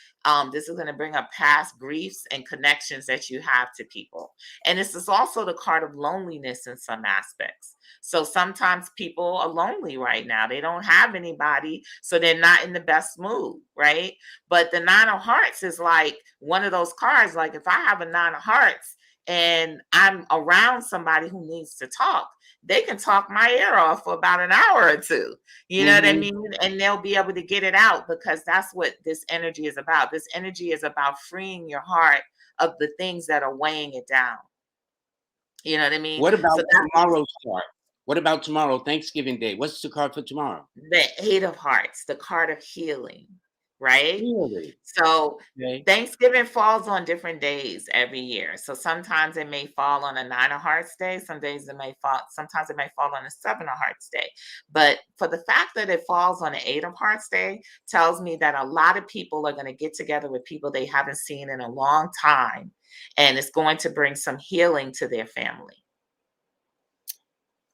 Speaker 1: This is going to bring up past griefs and connections that you have to people. And this is also the card of loneliness in some aspects. So sometimes people are lonely right now. They don't have anybody, so they're not in the best mood, right? But the Nine of Hearts is like one of those cards. Like if I have a Nine of Hearts and I'm around somebody who needs to talk, they can talk my ear off for about an hour or two. You know what I
Speaker 2: Mhm.
Speaker 1: mean? And they'll be able to get it out because that's what this energy is about. This energy is about freeing your heart of the things that are weighing it down. You know what I mean?
Speaker 2: What
Speaker 1: So
Speaker 2: about
Speaker 1: that's
Speaker 2: tomorrow's card? What about tomorrow, Thanksgiving Day? What's the card for tomorrow?
Speaker 1: the Eight of Hearts, the card of healing, right?
Speaker 2: Really?
Speaker 1: So
Speaker 2: Okay.
Speaker 1: Thanksgiving falls on different days every year. So sometimes it may fall on a Nine of Hearts day. Sometimes it may fall on a Seven of Hearts day. But for the fact that it falls on an Eight of Hearts day tells me that a lot of people are going to get together with people they haven't seen in a long time. And it's going to bring some healing to their family.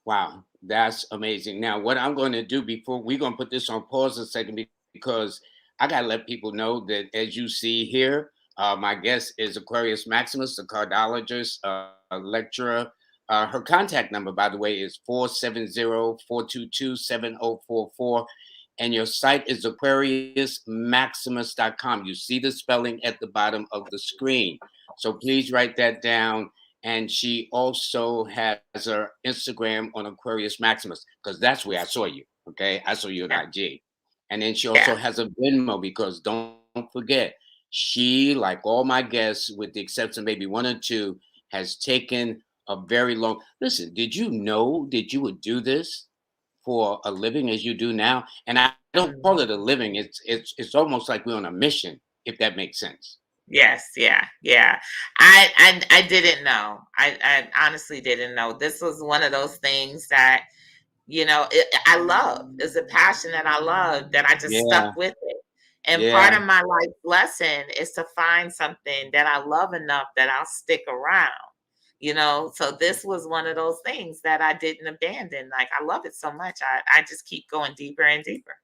Speaker 2: Wow. That's amazing. Now, what I'm going to do before we're going to put this on pause a second because I got to let people know that as you see here, my guest is Aquarius Maximus, the cardologist, lecturer. Her contact number, by the way, is 470-422-7044. And your site is aquariusmaximus.com. You see the spelling at the bottom of the screen. So please write that down. And she also has her Instagram on Aquarius Maximus because that's where I saw you. Okay, I saw you on
Speaker 1: Yeah.
Speaker 2: IG, and then she also
Speaker 1: Yeah.
Speaker 2: has a Venmo because don't forget, she, like all my guests, with the exception of maybe one or two, has taken a very long. Listen, did you know that you would do this for a living as you do now? And I don't call it a
Speaker 1: Mhm.
Speaker 2: living. It's almost like we're on a mission, if that makes sense.
Speaker 1: Yes, yeah, yeah. I didn't know. I honestly didn't know. This was one of those things that, I love. It's a passion that I love that I just stuck
Speaker 2: Yeah,
Speaker 1: with it. And part
Speaker 2: yeah.
Speaker 1: of my life lesson is to find something that I love enough that I'll stick around. So this was one of those things that I didn't abandon. Like, I love it so much. I just keep going deeper and deeper.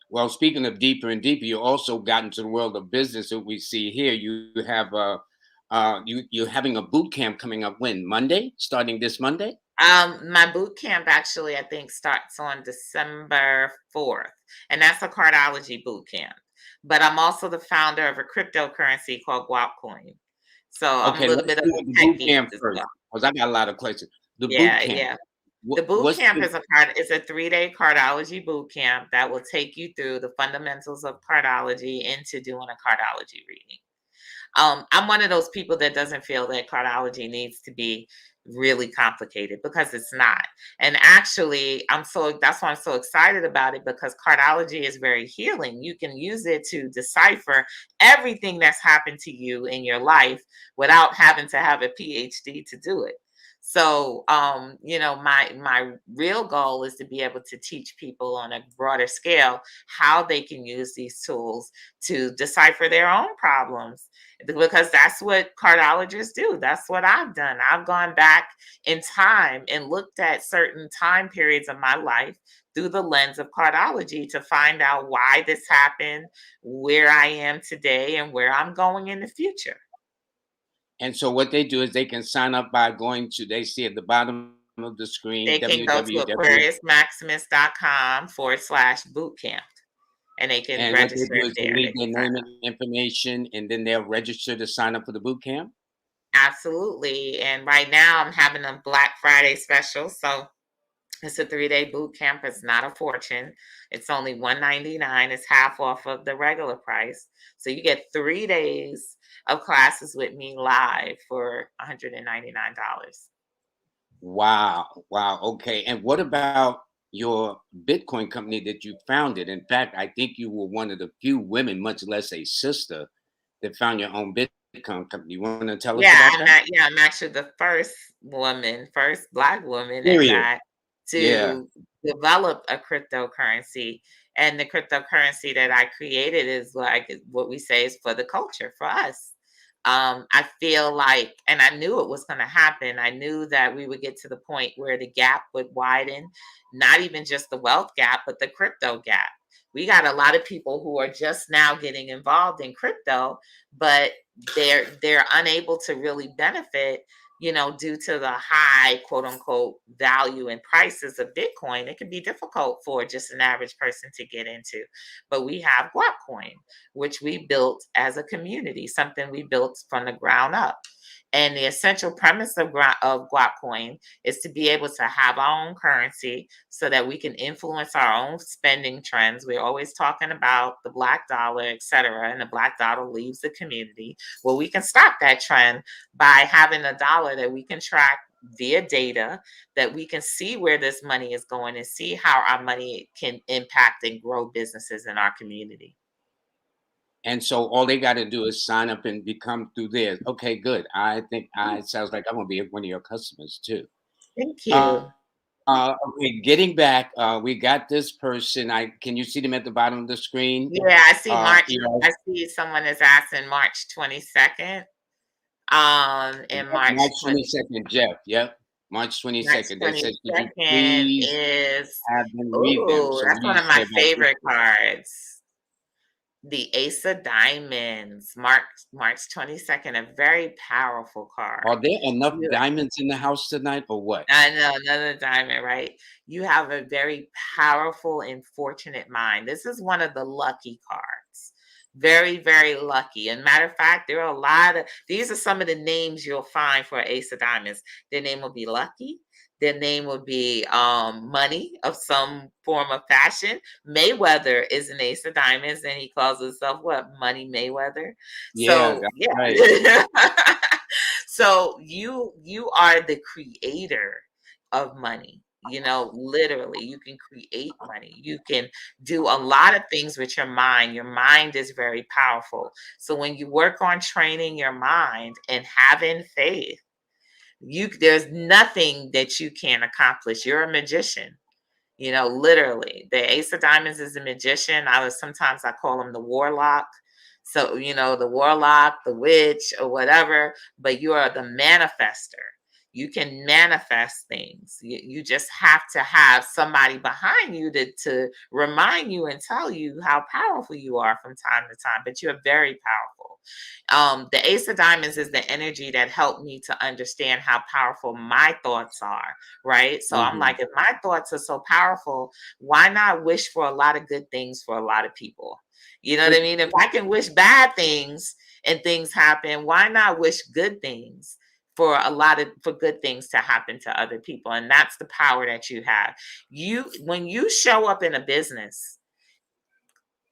Speaker 2: Well, speaking of deeper and deeper, you also got into the world of business that we see here. You have you're having a boot camp coming up when Monday, starting this Monday.
Speaker 1: My boot camp actually, I think, starts on December 4th, and that's a cardology boot camp. But I'm also the founder of a cryptocurrency called Guapcoin. So I'm a
Speaker 2: Okay,
Speaker 1: little
Speaker 2: let's
Speaker 1: bit of
Speaker 2: do
Speaker 1: a
Speaker 2: the boot
Speaker 1: tech geek
Speaker 2: camp
Speaker 1: as
Speaker 2: first
Speaker 1: well.
Speaker 2: because I got a lot of questions. The boot
Speaker 1: Yeah,
Speaker 2: camp.
Speaker 1: yeah. The boot
Speaker 2: What's
Speaker 1: camp
Speaker 2: the
Speaker 1: is a 3-day cardology boot camp that will take you through the fundamentals of cardology into doing a cardology reading. I'm one of those people that doesn't feel that cardology needs to be really complicated because it's not. And actually, that's why I'm so excited about it because cardology is very healing. You can use it to decipher everything that's happened to you in your life without having to have a PhD to do it. So, my real goal is to be able to teach people on a broader scale how they can use these tools to decipher their own problems because that's what cardiologists do. That's what I've done. I've gone back in time and looked at certain time periods of my life through the lens of cardiology to find out why this happened, where I am today, and where I'm going in the future.
Speaker 2: and so what they do is they can sign up by going to they see at the bottom of the screen
Speaker 1: They can go to
Speaker 2: www.
Speaker 1: aquariusmaximus.com/bootcamp and they can
Speaker 2: And what they
Speaker 1: register
Speaker 2: do
Speaker 1: it
Speaker 2: is they
Speaker 1: there. They
Speaker 2: leave
Speaker 1: can
Speaker 2: their
Speaker 1: sign
Speaker 2: name
Speaker 1: up.
Speaker 2: and information, and then they'll register to sign up for the boot camp.
Speaker 1: Absolutely. And right now I'm having a Black Friday special. So it's a 3-day boot camp. It's not a fortune. It's only $199. It's half off of the regular price. So you get 3 days of classes with me live for $199.
Speaker 2: Wow, wow. Okay. And what about your Bitcoin company that you founded? In fact, I think you were one of the few women, much less a sister, that found your own Bitcoin company. You want to tell us about that?
Speaker 1: I'm actually the first Black woman at
Speaker 2: Period.
Speaker 1: that
Speaker 2: Yeah.
Speaker 1: to develop a cryptocurrency. And the cryptocurrency that I created is like what we say is for the culture, for us. I feel like, and I knew it was going to happen. I knew that we would get to the point where the gap would widen, not even just the wealth gap, but the crypto gap. We got a lot of people who are just now getting involved in crypto, but they're unable to really benefit, due to the high quote unquote value and prices of Bitcoin. It can be difficult for just an average person to get into. But we have Guapcoin, which we built as a community, something we built from the ground up. And the essential premise of Guapcoin is to be able to have our own currency so that we can influence our own spending trends. We're always talking about the black dollar, et cetera, and the black dollar leaves the community. Well, we can stop that trend by having a dollar that we can track via data, that we can see where this money is going and see how our money can impact and grow businesses in our community.
Speaker 2: And so all they got to do is sign up and become through there. Okay, good. I think it sounds like I'm going to be one of your customers too.
Speaker 1: Thank
Speaker 2: Uh,
Speaker 1: you.
Speaker 2: okay, getting back, we got this person. Can you see them at the bottom of the screen?
Speaker 1: Yeah, I see March.
Speaker 2: You know,
Speaker 1: I see someone is asking March 22nd. In March
Speaker 2: March
Speaker 1: 20.
Speaker 2: 22nd, Jeff. Yep. March
Speaker 1: March
Speaker 2: 22nd. They said, could you
Speaker 1: 22nd
Speaker 2: please
Speaker 1: is,
Speaker 2: have them read them?
Speaker 1: ooh,
Speaker 2: So what
Speaker 1: that's
Speaker 2: do
Speaker 1: one
Speaker 2: you
Speaker 1: of my
Speaker 2: say about this?
Speaker 1: favorite cards. The Ace of Diamonds, March 22nd, a very powerful card.
Speaker 2: Are there enough
Speaker 1: You,
Speaker 2: diamonds in the house tonight or what?
Speaker 1: I know, another diamond, right? You have a very powerful and fortunate mind. This is one of the lucky cards. Very, very lucky. And matter of fact, there are a lot of these are some of the names you'll find for Ace of Diamonds. Their name will be Lucky. Their name will be money of some form of fashion. Mayweather is an Ace of Diamonds, and he calls himself what? Money Mayweather.
Speaker 2: Yeah,
Speaker 1: So
Speaker 2: that's right.
Speaker 1: yeah. So you are the creator of money. You know, literally, you can create money. You can do a lot of things with your mind. Your mind is very powerful. So when you work on training your mind and having faith, there's nothing that you can't accomplish. You're a magician. You know, literally, the Ace of Diamonds is a magician. Sometimes I call him the warlock. So, you know, the warlock, the witch, or whatever, but you are the manifester. You can manifest things. You just have to have somebody behind you to remind you and tell you how powerful you are from time to time, but you're very powerful. The Ace of Diamonds is the energy that helped me to understand how powerful my thoughts are, right? So I'm
Speaker 2: Hmm.
Speaker 1: like, if my thoughts are so powerful, why not wish for a lot of good things for a lot of people? You know what I mean? If I can wish bad things and things happen, why not wish good things for good things to happen to other people? And that's the power that you have. When you show up in a business,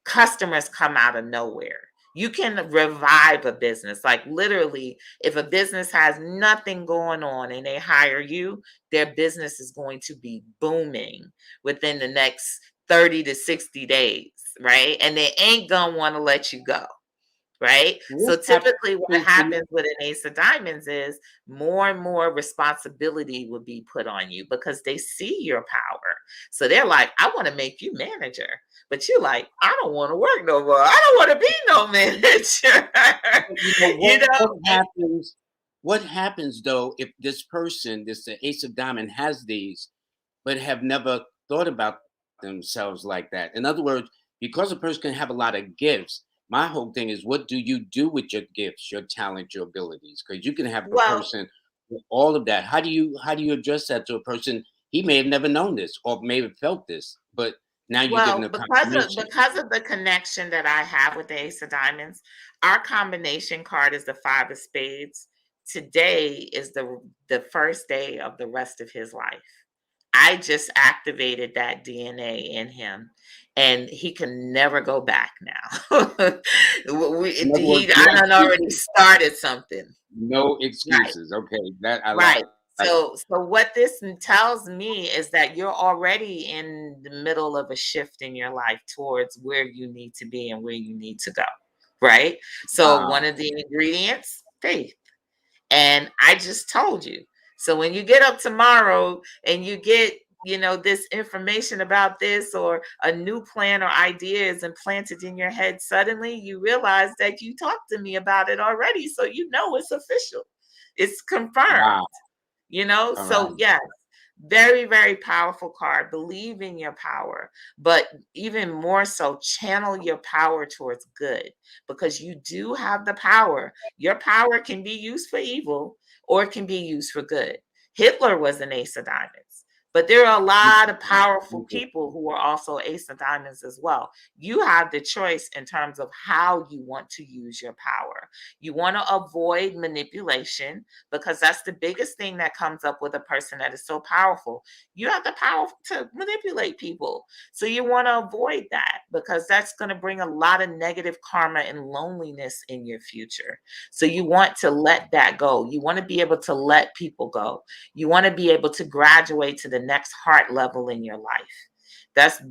Speaker 1: customers come out of nowhere. You can revive a business. Like literally, if a business has nothing going on and they hire you, their business is going to be booming within the next 30 to 60 days, right? And they ain't gonna want to let you go. Right.
Speaker 2: What
Speaker 1: So
Speaker 2: happens
Speaker 1: typically, what
Speaker 2: when
Speaker 1: happens with an Ace of Diamonds is more and more responsibility will be put on you because they see your power. So they're like, I want to make you manager. But you're like, I don't want to work no more. I don't want to be no manager.
Speaker 2: you know
Speaker 1: you
Speaker 2: what,
Speaker 1: know,
Speaker 2: what happens? What happens though if this person, this the Ace of Diamond, has these, but have never thought about themselves like that? In other words, because a person can have a lot of gifts, my whole thing is, what do you do with your gifts, your talent, your abilities? Because you can have a
Speaker 1: well,
Speaker 2: person with all of that. How do you address that to a person? He may have never known this or may have felt this, but now you're giving
Speaker 1: Well,
Speaker 2: a confirmation.
Speaker 1: because of the connection that I have with the Ace of Diamonds, our combination card is the Five of Spades. Today is the first day of the rest of his life. I just activated that DNA in him, and he can never go back now.
Speaker 2: In other words, no
Speaker 1: I done already
Speaker 2: excuses.
Speaker 1: started something.
Speaker 2: No
Speaker 1: Right.
Speaker 2: excuses. Okay, that I
Speaker 1: Right.
Speaker 2: like.
Speaker 1: So what this tells me is that you're already in the middle of a shift in your life towards where you need to be and where you need to go. Right. So one
Speaker 2: Wow.
Speaker 1: of the ingredients, faith. And I just told you. So when you get up tomorrow and you get, this information about this or a new plan or idea is implanted in your head, suddenly you realize that you talked to me about it already. So you know it's official. It's confirmed.
Speaker 2: Wow. All
Speaker 1: So
Speaker 2: right.
Speaker 1: yes, very, very powerful card. Believe in your power, but even more so, channel your power towards good because you do have the power. Your power can be used for evil or it can be used for good. Hitler was an Ace of Diamonds, but there are a lot of
Speaker 2: Interesting.
Speaker 1: powerful people
Speaker 2: Interesting.
Speaker 1: who are also Ace of Diamonds as well. You have the choice in terms of how you want to use your power. You want to avoid manipulation because that's the biggest thing that comes up with a person that is so powerful. You have the power to manipulate people. So you want to avoid that because that's going to bring a lot of negative karma and loneliness in your future. So you want to let that go. You want to be able to let people go. You want to be able to graduate to the next heart level in your life. That's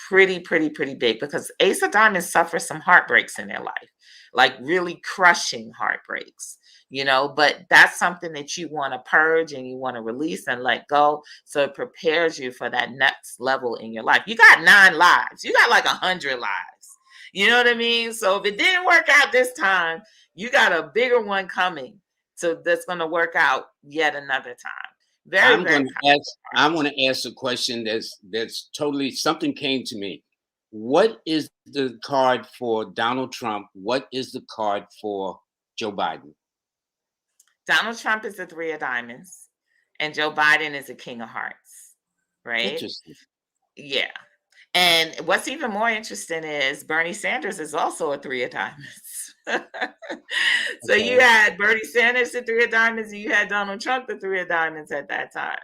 Speaker 1: pretty, pretty, pretty big because Ace of Diamonds suffers some heartbreaks in their life, like really crushing heartbreaks, but that's something that you want to purge and you want to release and let go. So it prepares you for that next level in your life. You got 9 lives, you got like 100 lives. You know what I mean? So if it didn't work out this time, you got a bigger one coming. So that's going to work out yet another time. Very, very powerful.
Speaker 2: I want to ask a question that's totally something came to me. What is the card for Donald Trump? What is the card for Joe Biden?
Speaker 1: Donald Trump is the three of diamonds, and Joe Biden is a king of hearts, right?
Speaker 2: Interesting.
Speaker 1: Yeah. And what's even more interesting is Bernie Sanders is also a three of diamonds. So
Speaker 2: Okay.
Speaker 1: you had Bernie Sanders, the three of diamonds, and you had Donald Trump, the three of diamonds at that time.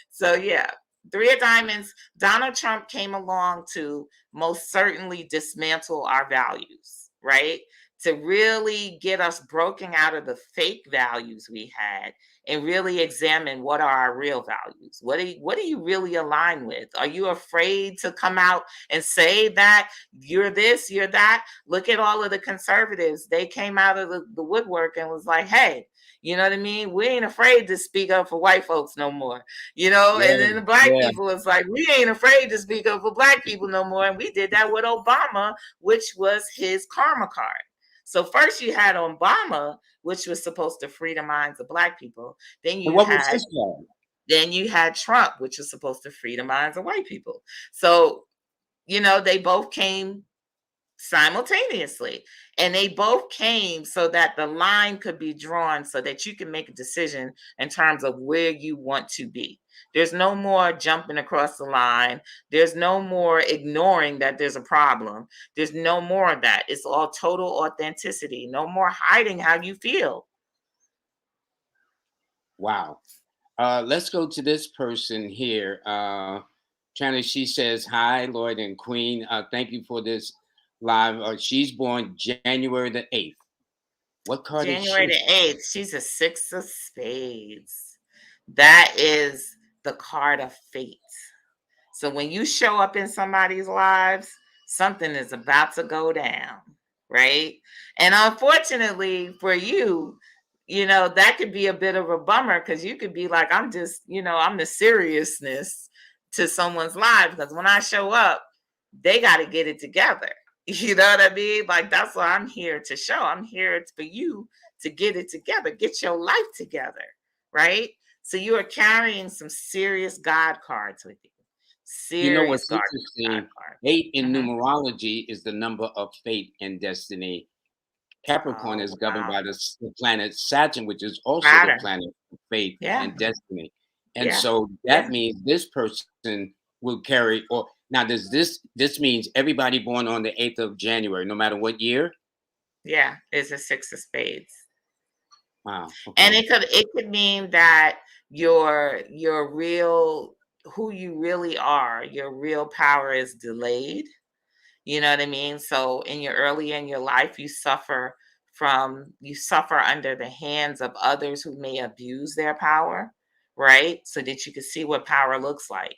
Speaker 1: So yeah, three of diamonds. Donald Trump came along to most certainly dismantle our values, right? To really get us broken out of the fake values we had and really examine what are our real values. What do you really align with? Are you afraid to come out and say that you're this, you're that? Look at all of the conservatives. They came out of the woodwork and was like, hey, you know what I mean? We ain't afraid to speak up for white folks no more. You know,
Speaker 2: Yeah,
Speaker 1: and then the black
Speaker 2: yeah.
Speaker 1: people is like, we ain't afraid to speak up for black people no more. And we did that with Obama, which was his karma card. So first you had Obama, which was supposed to free the minds of black people. Then
Speaker 2: And
Speaker 1: you
Speaker 2: what was
Speaker 1: had
Speaker 2: his card?
Speaker 1: Trump, which was supposed to free the minds of white people. So, they both came simultaneously, and they both came so that the line could be drawn so that you can make a decision in terms of where you want to be. There's no more jumping across the line. There's no more ignoring that there's a problem. There's no more of that. It's all total authenticity. No more hiding how you feel.
Speaker 2: Wow. Let's go to this person here. China, she says, hi, Lloyd and Queen. Thank you for this live. She's born January the 8th. What card is
Speaker 1: January
Speaker 2: she?
Speaker 1: the 8th, she's a six of spades. That is the card of fate. So when you show up in somebody's lives, something is about to go down, right? And unfortunately for you, that could be a bit of a bummer because you could be like, I'm just, I'm the seriousness to someone's life because when I show up, they got to get it together. You know what I mean? Like, that's what I'm here to show. I'm here for you to get it together, get your life together, right? So you are carrying some serious God cards with you.
Speaker 2: You know
Speaker 1: Serious
Speaker 2: what's
Speaker 1: God
Speaker 2: interesting?
Speaker 1: cards.
Speaker 2: 8 in
Speaker 1: Mhm.
Speaker 2: numerology is the number of fate and destiny. Capricorn
Speaker 1: Oh,
Speaker 2: is governed
Speaker 1: wow.
Speaker 2: by the planet Saturn, which is also the
Speaker 1: Saturn.
Speaker 2: planet of faith
Speaker 1: Yeah.
Speaker 2: and destiny. And
Speaker 1: Yeah.
Speaker 2: so
Speaker 1: Yeah.
Speaker 2: that means this person will carry, or now does this means everybody born on the 8th of January, no matter what year?
Speaker 1: Yeah. It's a six of spades.
Speaker 2: Wow.
Speaker 1: And
Speaker 2: Okay.
Speaker 1: it could mean that your real who you really are, your real power is delayed. You know what I mean? So early in your life, you suffer under the hands of others who may abuse their power, right? So that you can see what power looks like.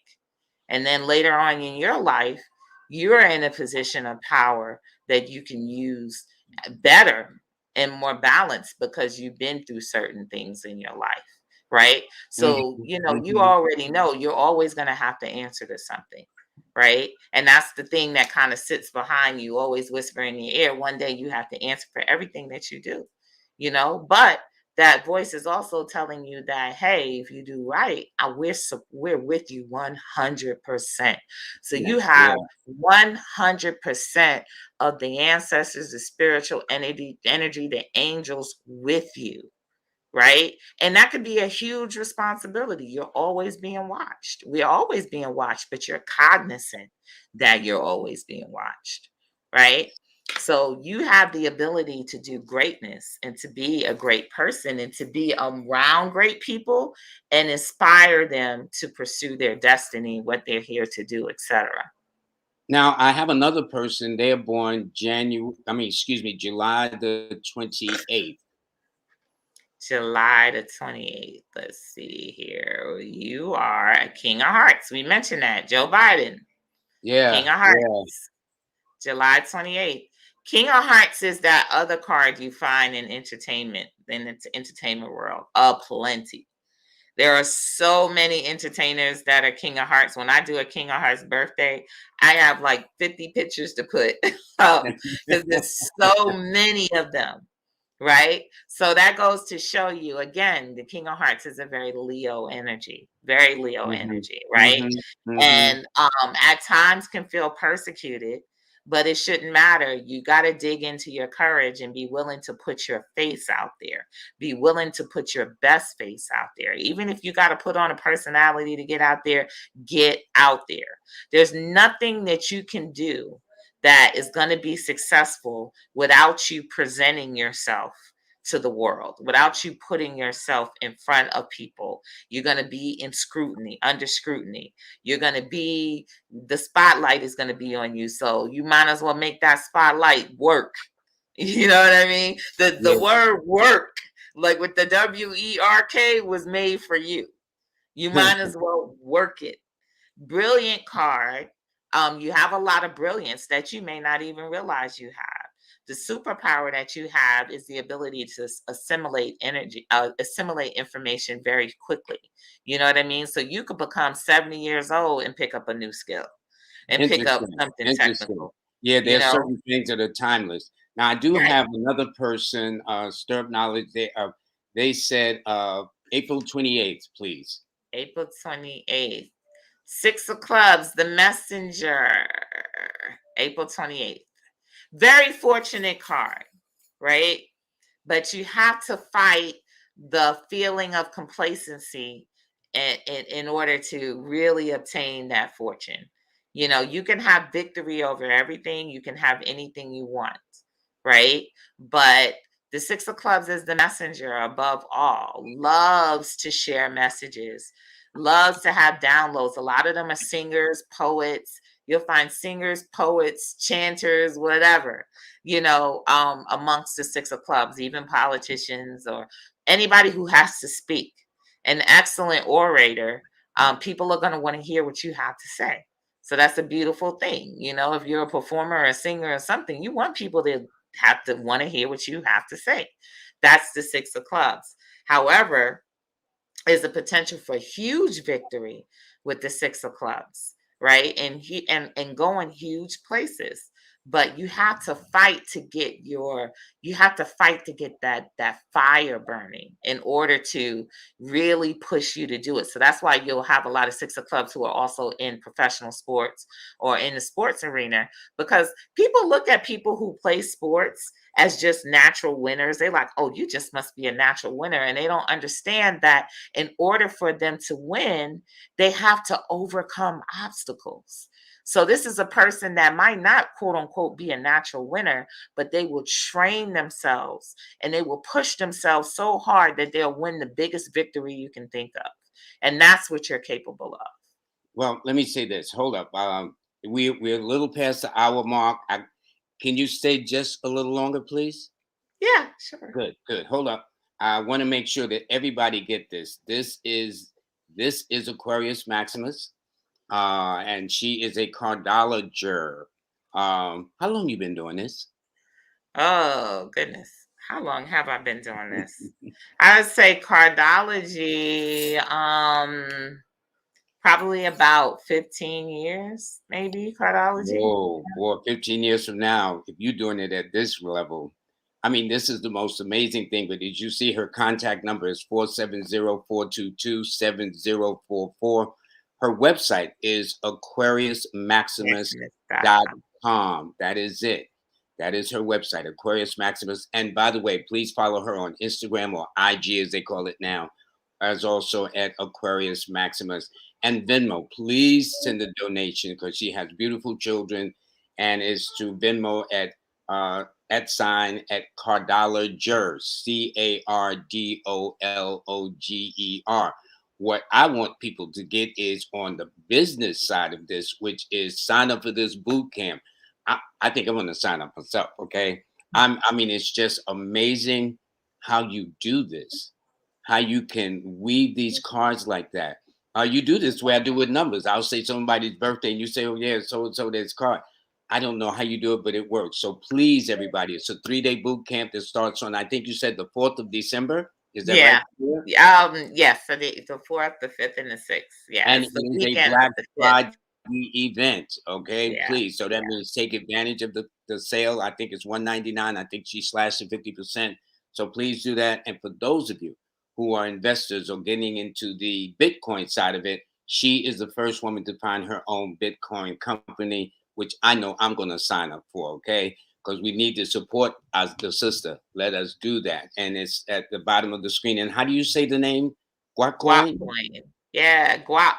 Speaker 1: And then later on in your life, you're in a position of power that you can use better and more balanced because you've been through certain things in your life, right? So,
Speaker 2: Mhm,
Speaker 1: you
Speaker 2: mhm.
Speaker 1: already know you're always going to have to answer to something, right? And that's the thing that kind of sits behind you, always whispering in your ear. One day you have to answer for everything that you do, but that voice is also telling you that, hey, if you do right, we're with you 100%. So
Speaker 2: Yeah,
Speaker 1: you
Speaker 2: yeah.
Speaker 1: have 100% of the ancestors, the spiritual energy, the angels with you, right? And that could be a huge responsibility. You're always being watched. We're always being watched, but you're cognizant that you're always being watched, right? So you have the ability to do greatness and to be a great person and to be around great people and inspire them to pursue their destiny, what they're here to do, etc.
Speaker 2: Now I have another person. They are born July the 28th.
Speaker 1: July the 28th. Let's see here. You are a King of Hearts. We mentioned that. Joe Biden, King
Speaker 2: Yeah,
Speaker 1: of
Speaker 2: yeah.
Speaker 1: Hearts. July 28th. King of Hearts is that other card you find in the entertainment world. Plenty. There are so many entertainers that are King of Hearts. When I do a King of Hearts birthday, I have like 50 pictures to put up because there's so many of them. right? So that goes to show you again, the King of Hearts is a very Leo energy, very Leo
Speaker 2: Mhm.
Speaker 1: energy, right?
Speaker 2: Mhm. Mhm.
Speaker 1: And at times can feel persecuted, but it shouldn't matter. You got to dig into your courage and be willing to put your face out there. Be willing to put your best face out there. Even if you got to put on a personality to get out there, get out there. There's nothing that you can do that is going to be successful without you presenting yourself to the world, without you putting yourself in front of people. You're going to be in scrutiny, under scrutiny. You're going to be, the spotlight is going to be on you. So you might as well make that spotlight work. You know what I mean? The
Speaker 2: Yeah.
Speaker 1: word work, like with the WERK, was made for you. You might as well work it. Brilliant card. You have a lot of brilliance that you may not even realize you have. The superpower that you have is the ability to assimilate energy, assimilate information very quickly. You know what I mean? So you could become 70 years old and pick up a new skill and pick up
Speaker 2: Interesting.
Speaker 1: something
Speaker 2: Interesting.
Speaker 1: technical,
Speaker 2: Yeah,
Speaker 1: you
Speaker 2: there's
Speaker 1: know?
Speaker 2: certain things that are timeless. Now, I do
Speaker 1: Right.
Speaker 2: have another person, Stirp Knowledge. They said April 28th, please.
Speaker 1: April 28th. Six of Clubs, the messenger. April 28th. Very fortunate card, right? But you have to fight the feeling of complacency in order to really obtain that fortune. You know, you can have victory over everything, you can have anything you want, right? But the Six of Clubs is the messenger above all, loves to share messages, loves to have downloads. A lot of them are singers, poets. You'll find singers, poets, chanters, whatever, amongst the Six of Clubs, even politicians or anybody who has to speak. An excellent orator, people are going to want to hear what you have to say. So that's a beautiful thing. You know, if you're a performer or a singer or something, you want people to have to want to hear what you have to say. That's the Six of Clubs. However, is the potential for huge victory with the Six of Clubs, right? And going huge places. But you have to fight to get that fire burning in order to really push you to do it. So that's why you'll have a lot of Six of Clubs who are also in professional sports or in the sports arena, because people look at people who play sports as just natural winners. They like, oh, you just must be a natural winner. And they don't understand that in order for them to win, they have to overcome obstacles. So this is a person that might not, quote unquote, be a natural winner, but they will train themselves and they will push themselves so hard that they'll win the biggest victory you can think of. And that's what you're capable of.
Speaker 2: Well, let me say this. Hold up. We're a little past the hour mark. Can you stay just a little longer, please?
Speaker 1: Yeah, sure.
Speaker 2: Good, good. Hold up. I want to make sure that everybody get this. This is Aquarius Maximus, and she is a cardologer. How long you been doing this?
Speaker 1: Oh, goodness. How long have I been doing this? I would say cardology, probably about 15 years, maybe cardology.
Speaker 2: Whoa, boy, 15 years from now, if you're doing it at this level, I mean, this is the most amazing thing. But did you see her contact number is 470-422-7044. Her website is
Speaker 1: Maximus.com.
Speaker 2: aquariusmaximus.com. That is it. That is her website, Aquarius Maximus. And by the way, please follow her on Instagram or IG as they call it now, as also at Aquarius Maximus and Venmo. Please send a donation because she has beautiful children, and is to Venmo at sign at Cardologer, Cardologer. What I want people to get is on the business side of this, which is sign up for this boot camp. I think I'm going to sign up myself. Okay, I mean, it's just amazing how you do this, how you can weave these cards like that. You do this the way I do with numbers. I'll say somebody's birthday and you say, oh, yeah, so and so this card. I don't know how you do it, but it works. So please, everybody, it's a 3-day boot camp that starts on, I think you said the 4th of December. Is that right?
Speaker 1: Yeah. Yes, so the fourth, the fifth, and the sixth. Yeah,
Speaker 2: And it
Speaker 1: it's the
Speaker 2: is a
Speaker 1: weekend of
Speaker 2: Black
Speaker 1: the fifth.
Speaker 2: Friday event. Okay,
Speaker 1: Yeah,
Speaker 2: please. So that
Speaker 1: yeah.
Speaker 2: means take advantage of the sale. I think it's 199. I think she slashed it 50%. So please do that. And for those of you who are investors or getting into the Bitcoin side of it, she is the first woman to find her own Bitcoin company, which I know I'm going to sign up for, okay? Because we need to support us, the sister. Let us do that. And it's at the bottom of the screen. And how do you say the name? Guac
Speaker 1: Guap
Speaker 2: coin?
Speaker 1: coin. Yeah, guap.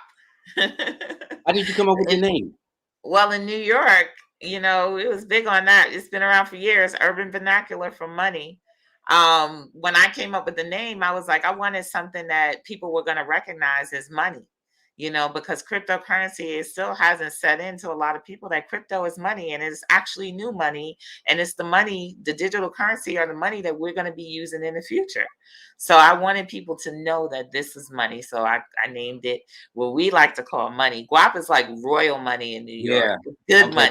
Speaker 2: How did you come up with the
Speaker 1: And,
Speaker 2: name?
Speaker 1: well, in New York, it was big on that. It's been around for years, urban vernacular for money. When I came up with the name, I was like, I wanted something that people were going to recognize as money, because cryptocurrency, it still hasn't set into a lot of people that crypto is money, and it's actually new money. And it's the money, the digital currency, or the money that we're going to be using in the future. So I wanted people to know that this is money. So I named it what we like to call money. Guap is like royal money in New York.
Speaker 2: Yeah.
Speaker 1: Good
Speaker 2: Okay,
Speaker 1: money.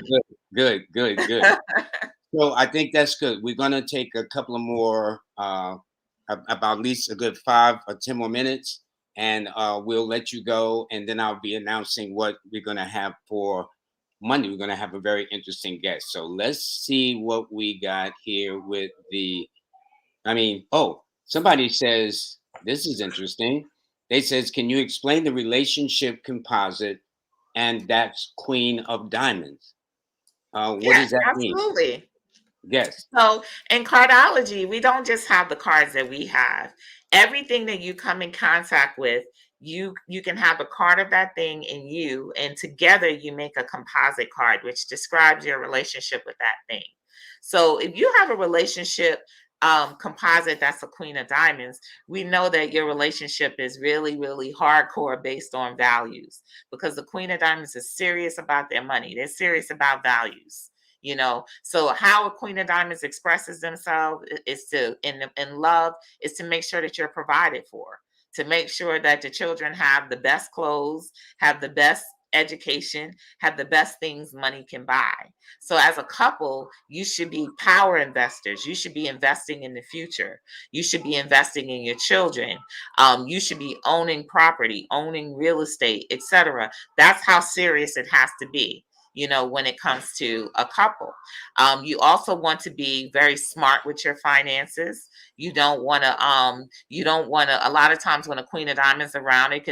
Speaker 2: good. So I think that's good. We're going to take a couple of more, about at least a good 5 or 10 more minutes, and we'll let you go. And then I'll be announcing what we're going to have for Monday. We're going to have a very interesting guest. So let's see what we got here with somebody says, this is interesting. They says, can you explain the relationship composite? And that's Queen of Diamonds. What
Speaker 1: Yeah,
Speaker 2: does that mean?
Speaker 1: absolutely.
Speaker 2: Yes.
Speaker 1: So in cardology, we don't just have the cards that we have. Everything that you come in contact with, you can have a card of that thing in you, and together you make a composite card, which describes your relationship with that thing. So if you have a relationship composite that's a Queen of Diamonds, we know that your relationship is really, really hardcore based on values, because the Queen of Diamonds is serious about their money. They're serious about values. So how a Queen of Diamonds expresses themselves is to in love is to make sure that you're provided for, to make sure that the children have the best clothes, have the best education, have the best things money can buy. So as a couple, you should be power investors. You should be investing in the future. You should be investing in your children. You should be owning property, owning real estate, etc. That's how serious it has to be, when it comes to a couple. You also want to be very smart with your finances. You don't want to, a lot of times when a Queen of Diamonds around, it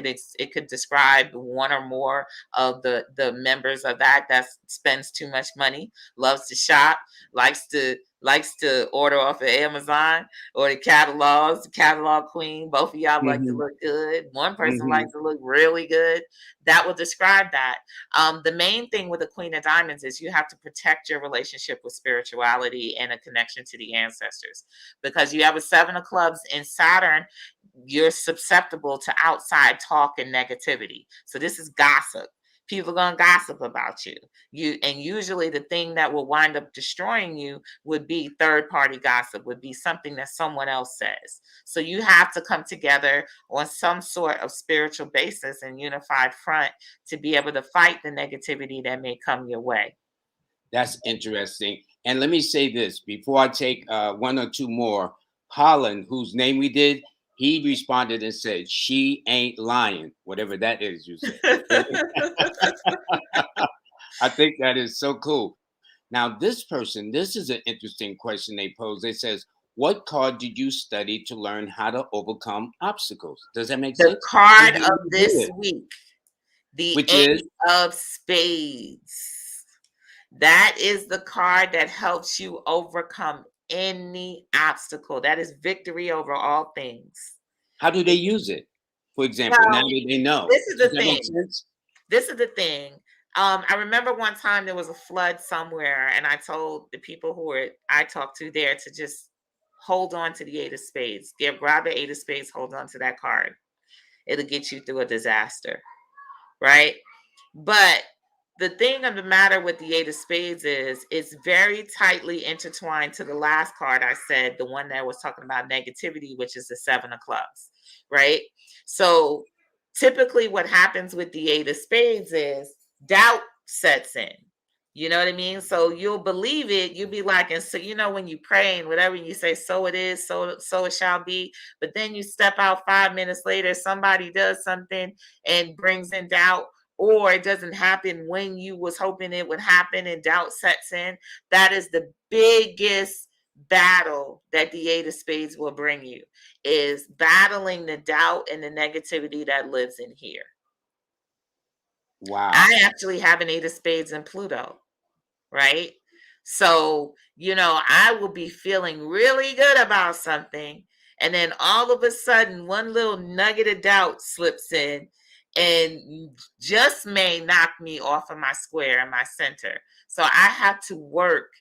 Speaker 1: could describe one or more of the members of that spends too much money, loves to shop, likes to order off of Amazon or the catalogs, the catalog queen. Both of y'all like to
Speaker 2: Hmm.
Speaker 1: look good. One person
Speaker 2: Hmm.
Speaker 1: likes to look really good. That will describe that. The main thing with the Queen of Diamonds is you have to protect your relationship with spirituality and a connection to the ancestors, because you have a 7 of clubs in Saturn. You're susceptible to outside talk and negativity. So this is gossip. People are going to gossip about and usually the thing that will wind up destroying you would be third party gossip, would be something that someone else says. So you have to come together on some sort of spiritual basis and unified front to be able to fight the negativity that may come your way.
Speaker 2: That's interesting. And let me say this before I take 1 or 2 more. Holland, whose name we did, he responded and said, "She ain't lying," whatever that is. You said, okay. I think that is so cool. Now, this person, this is an interesting question they pose. They says, "What card did you study to learn how to overcome obstacles?" Does that make
Speaker 1: The
Speaker 2: sense? What
Speaker 1: card
Speaker 2: do
Speaker 1: of
Speaker 2: you do
Speaker 1: this
Speaker 2: it?
Speaker 1: week, the
Speaker 2: Which is
Speaker 1: Ace of Spades. That is the card that helps you overcome any obstacle. That is victory over all things.
Speaker 2: how do they use it? For example, now
Speaker 1: Well,
Speaker 2: that they know,
Speaker 1: this is
Speaker 2: does
Speaker 1: the
Speaker 2: that make
Speaker 1: thing.
Speaker 2: sense?
Speaker 1: This is the thing. I remember one time there was a flood somewhere, and I told the people I talked to there to just hold on to the 8 of Spades. Grab the 8 of Spades, hold on to that card. It'll get you through a disaster, right? But the thing of the matter with the 8 of Spades is it's very tightly intertwined to the last card I said, the one that was talking about negativity, which is the 7 of Clubs, right? So typically what happens with the 8 of Spades is doubt sets in. You know what I mean? So you'll believe it. You'll be like, and so when you pray and whatever, and you say, "So it is, so it shall be." But then you step out 5 minutes later, somebody does something and brings in doubt, or it doesn't happen when you was hoping it would happen and doubt sets in. That is the battle that the Eight of Spades will bring you, is battling the doubt and the negativity that lives in here.
Speaker 2: Wow.
Speaker 1: I actually have an Eight of Spades in Pluto, right? So, I will be feeling really good about something. And then all of a sudden, one little nugget of doubt slips in and just may knock me off of my square and my center. So I have to work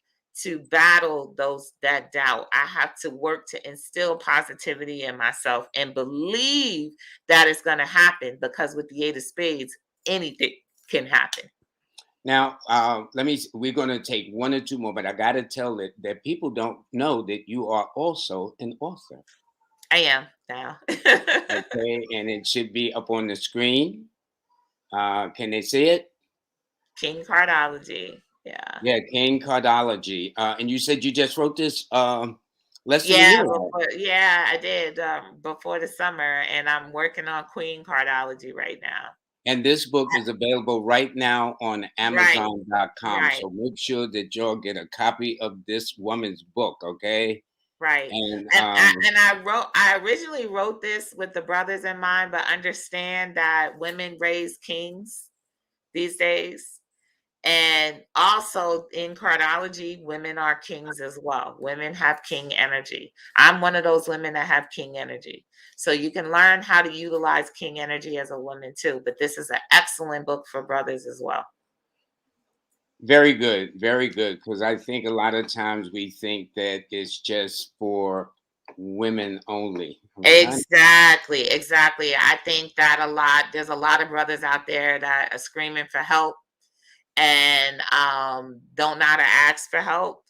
Speaker 1: to battle that doubt. I have to work to instill positivity in myself and believe that it's going to happen, because with the Eight of Spades, anything can happen.
Speaker 2: Now, we're going to take one or two more, but I got to tell it that people don't know that you are also an author.
Speaker 1: I am now.
Speaker 2: Okay, and it should be up on the screen. Can they see it?
Speaker 1: King Cardology. Yeah.
Speaker 2: Yeah, King Cardology. And you said you just wrote this less than a
Speaker 1: Yeah,
Speaker 2: year.
Speaker 1: yeah, I did before the summer, and I'm working on Queen Cardology right now.
Speaker 2: And this book is available right now on
Speaker 1: Right,
Speaker 2: Amazon.com.
Speaker 1: right,
Speaker 2: So make sure that y'all get a copy of this woman's book, okay?
Speaker 1: right.
Speaker 2: And
Speaker 1: I originally wrote this with the brothers in mind, but understand that women raise kings these days. And also in cardology, women are kings as well. Women have king energy. I'm one of those women that have king energy. So you can learn how to utilize king energy as a woman too. But this is an excellent book for brothers as well.
Speaker 2: very good, very good. Because I think a lot of times we think that it's just for women only.
Speaker 1: Exactly. I think that there's a lot of brothers out there that are screaming for help and don't know how to ask for help.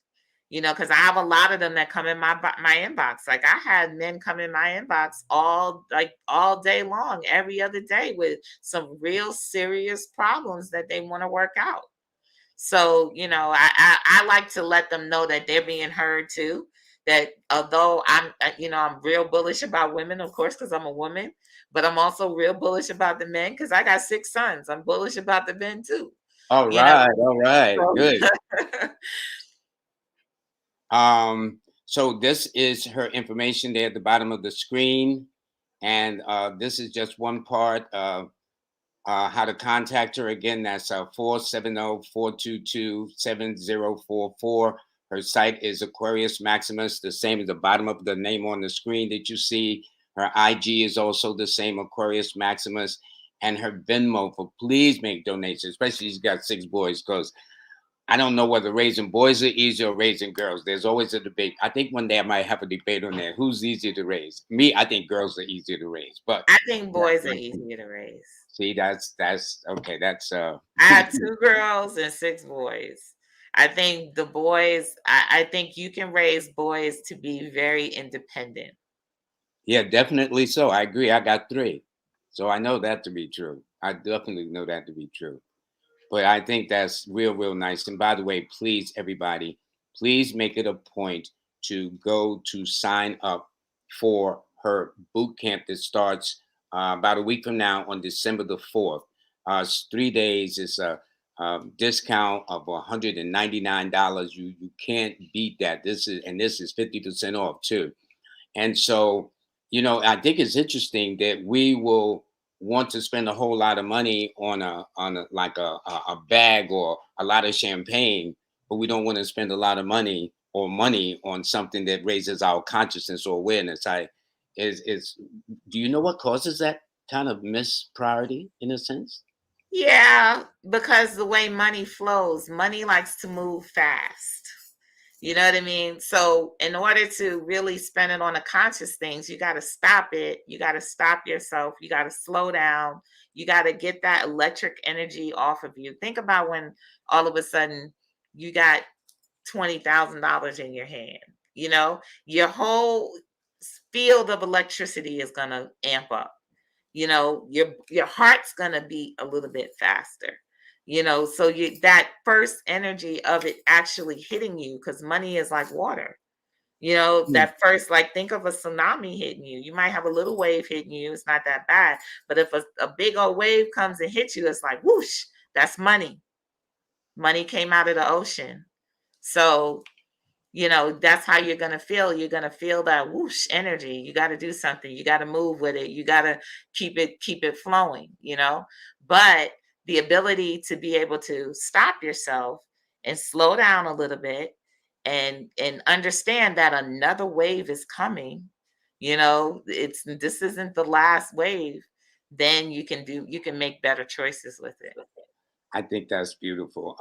Speaker 1: Because I have a lot of them that come in my inbox. Like I had men come in my inbox all day long, every other day, with some real serious problems that they want to work out. So, I like to let them know that they're being heard too. That although I'm real bullish about women, of course, because I'm a woman, but I'm also real bullish about the men because I got 6 sons. I'm bullish about the men too.
Speaker 2: All
Speaker 1: You know,
Speaker 2: right,
Speaker 1: so
Speaker 2: good. So this is her information there at the bottom of the screen. And this is just one part of how to contact her. Again, that's 470-422-7044. Her site is Aquarius Maximus, the same as the bottom of the name on the screen that you see. Her IG is also the same, Aquarius Maximus. And her Venmo for please make donations, especially she's got 6 boys, because I don't know whether raising boys are easier or raising girls. There's always a debate. I think one day I might have a debate on that. Who's easier to raise? Me, I think girls are easier to raise. But
Speaker 1: I think boys are easier to raise.
Speaker 2: see, that's okay. That's
Speaker 1: I have 2 girls and 6 boys. I think the boys, I think you can raise boys to be very independent.
Speaker 2: yeah, definitely so. I agree. I got 3. So I know that to be true. I definitely know that to be true. But I think that's real, real nice. And by the way, please, everybody, please make it a point to go to sign up for her boot camp that starts about a week from now on December the 4th. It's 3 days. It's a discount of $199. You can't beat that. This is 50% off too. And so, I think it's interesting that we will want to spend a whole lot of money on a bag or a lot of champagne, but we don't want to spend a lot of money on something that raises our consciousness or awareness. Is do you know what causes that kind of mispriority in a sense?
Speaker 1: Yeah, because the way money flows, money likes to move fast. You know what I mean? So, in order to really spend it on the conscious things, you got to stop it. You got to stop yourself. You got to slow down. You got to get that electric energy off of you. Think about when all of a sudden you got $20,000 in your hand. Your whole field of electricity is going to amp up. Your heart's going to beat a little bit faster. So that first energy of it actually hitting you, because money is like water.
Speaker 2: Mm.
Speaker 1: That first, like, think of a tsunami hitting you. You might have a little wave hitting you, it's not that bad. But if a big old wave comes and hits you, it's like whoosh, that's money. Money came out of the ocean. So that's how you're going to feel. You're going to feel that whoosh energy. You got to do something. You got to move with it. You got to keep it flowing. But the ability to be able to stop yourself and slow down a little bit and understand that another wave is coming. This isn't the last wave. Then you can make better choices with it.
Speaker 2: I think that's beautiful.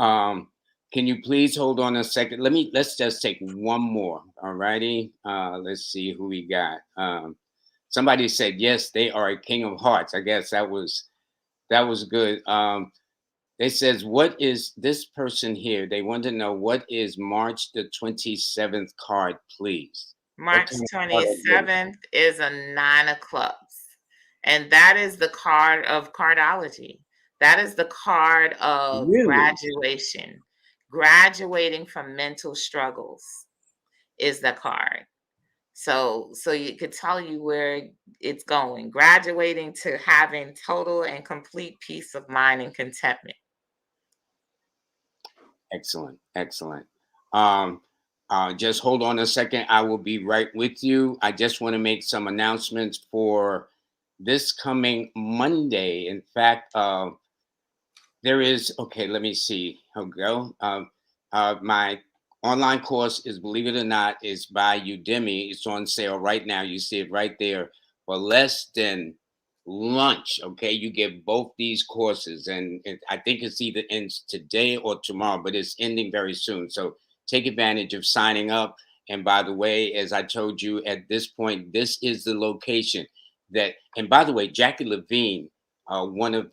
Speaker 2: Can you please hold on a second? Let's just take one more. All righty. Let's see who we got. Somebody said yes, they are a king of hearts. I guess that was good. They says, what is this person here? They want to know, what is March the 27th card, please.
Speaker 1: March 27th is a 9 of clubs. And that is the card of cardology. That is the card of graduation. Graduating from mental struggles is the card. So you could tell you where it's going. Graduating to having total and complete peace of mind and contentment.
Speaker 2: Excellent. Just hold on a second. I will be right with you. I just want to make some announcements for this coming Monday. In fact, there is, okay, let me see. Here we go. My online course is, believe it or not, is by Udemy. It's on sale right now. You see it right there for less than lunch. Okay, you get both these courses, and I think it's either ends today or tomorrow, but it's ending very soon. So take advantage of signing up. And by the way, as I told you at this point, this is the location that, and by the way, Jackie Levine, one of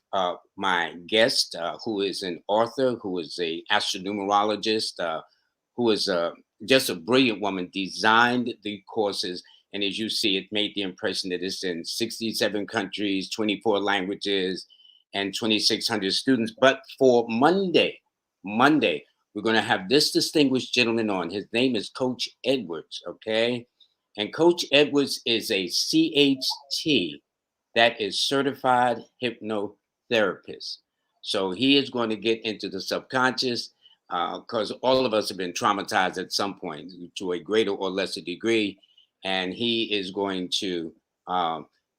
Speaker 2: my guests, who is an author, who is a astronumerologist, who is just a brilliant woman, designed the courses. And as you see, it made the impression that it's in 67 countries, 24 languages, and 2,600 students. But for Monday, we're going to have this distinguished gentleman on. His name is Coach Edwards, okay? And Coach Edwards is a CHT, that is certified hypnotherapist. So he is going to get into the subconscious, because all of us have been traumatized at some point to a greater or lesser degree. And he is going to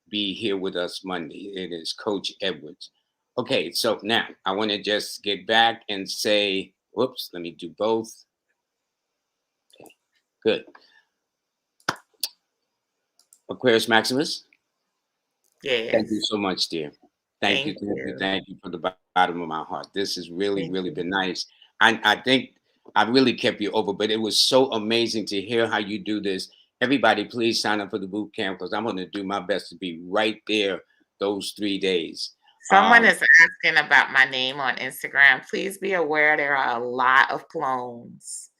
Speaker 2: be here with us Monday. It is Coach Edwards. Okay, so now I want to just get back and say, whoops, let me do both. Okay, good. Aquarius Maximus.
Speaker 1: Yes.
Speaker 2: Thank you so much, dear. Thank you from the bottom of my heart. This has really been nice. I think I really kept you over, but it was so amazing to hear how you do this. Everybody, please sign up for the boot camp, because I'm going to do my best to be right there those 3 days.
Speaker 1: Someone is asking about my name on Instagram. Please be aware there are a lot of clones.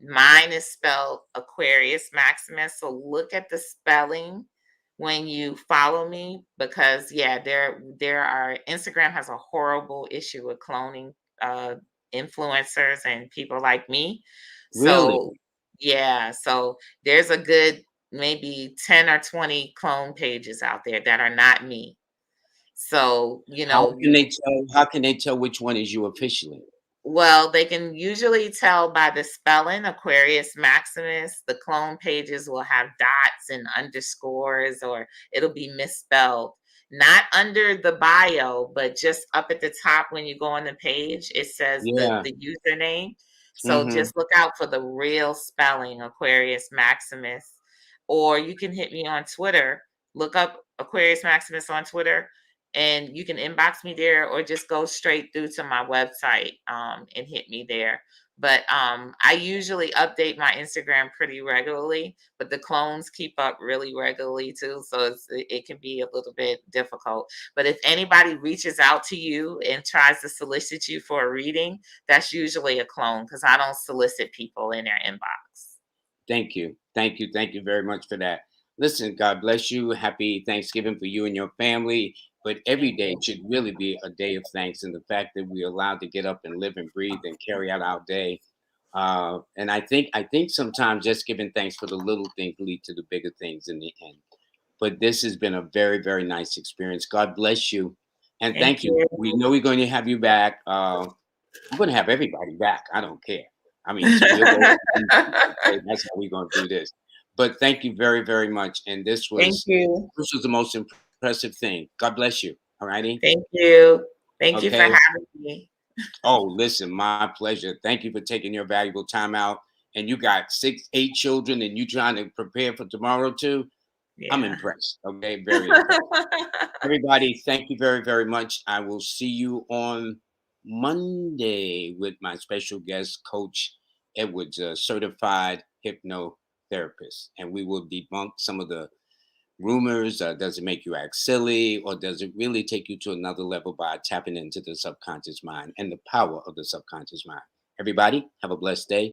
Speaker 1: Mine is spelled Aquarius Maximus, so look at the spelling when you follow me, because there are, Instagram has a horrible issue with cloning influencers and people like me. So so there's a good maybe 10 or 20 clone pages out there that are not me. So,
Speaker 2: how can they tell which one is you officially?
Speaker 1: Well, they can usually tell by the spelling, Aquarius Maximus. The clone pages will have dots and underscores, or it'll be misspelled. Not under the bio, but just up at the top when you go on the page, it says the username. So just look out for the real spelling, Aquarius Maximus. Or you can hit me on Twitter. Look up Aquarius Maximus on Twitter, and you can inbox me there, or just go straight through to my website and hit me there. But I usually update my Instagram pretty regularly, but the clones keep up really regularly too. So it can be a little bit difficult. But if anybody reaches out to you and tries to solicit you for a reading, that's usually a clone, because I don't solicit people in their inbox.
Speaker 2: Thank you. Thank you very much for that. Listen, God bless you. Happy Thanksgiving for you and your family. But every day should really be a day of thanks, and the fact that we're allowed to get up and live and breathe and carry out our day. And I think sometimes just giving thanks for the little things lead to the bigger things in the end. But this has been a very, very nice experience. God bless you. And thank you. We know we're going to have you back. I'm going to have everybody back. I don't care. I mean, so we'll go. Okay, that's how we're gonna do this. But thank you very, very much. And
Speaker 1: Thank you.
Speaker 2: this was the most impressive thing. God bless you. All righty.
Speaker 1: Thank you. Thank you for
Speaker 2: Okay.
Speaker 1: having me.
Speaker 2: Oh, listen, my pleasure. Thank you for taking your valuable time out. And you got 6, 8 children, and you trying to prepare for tomorrow too. I'm
Speaker 1: Yeah.
Speaker 2: impressed. Okay, very impressed. Everybody, thank you very, very much. I will see you on Monday with my special guest, Coach Edwards, a certified hypnotherapist. And we will debunk some of the rumors. Does it make you act silly, or does it really take you to another level by tapping into the subconscious mind and the power of the subconscious mind? Everybody, have a blessed day.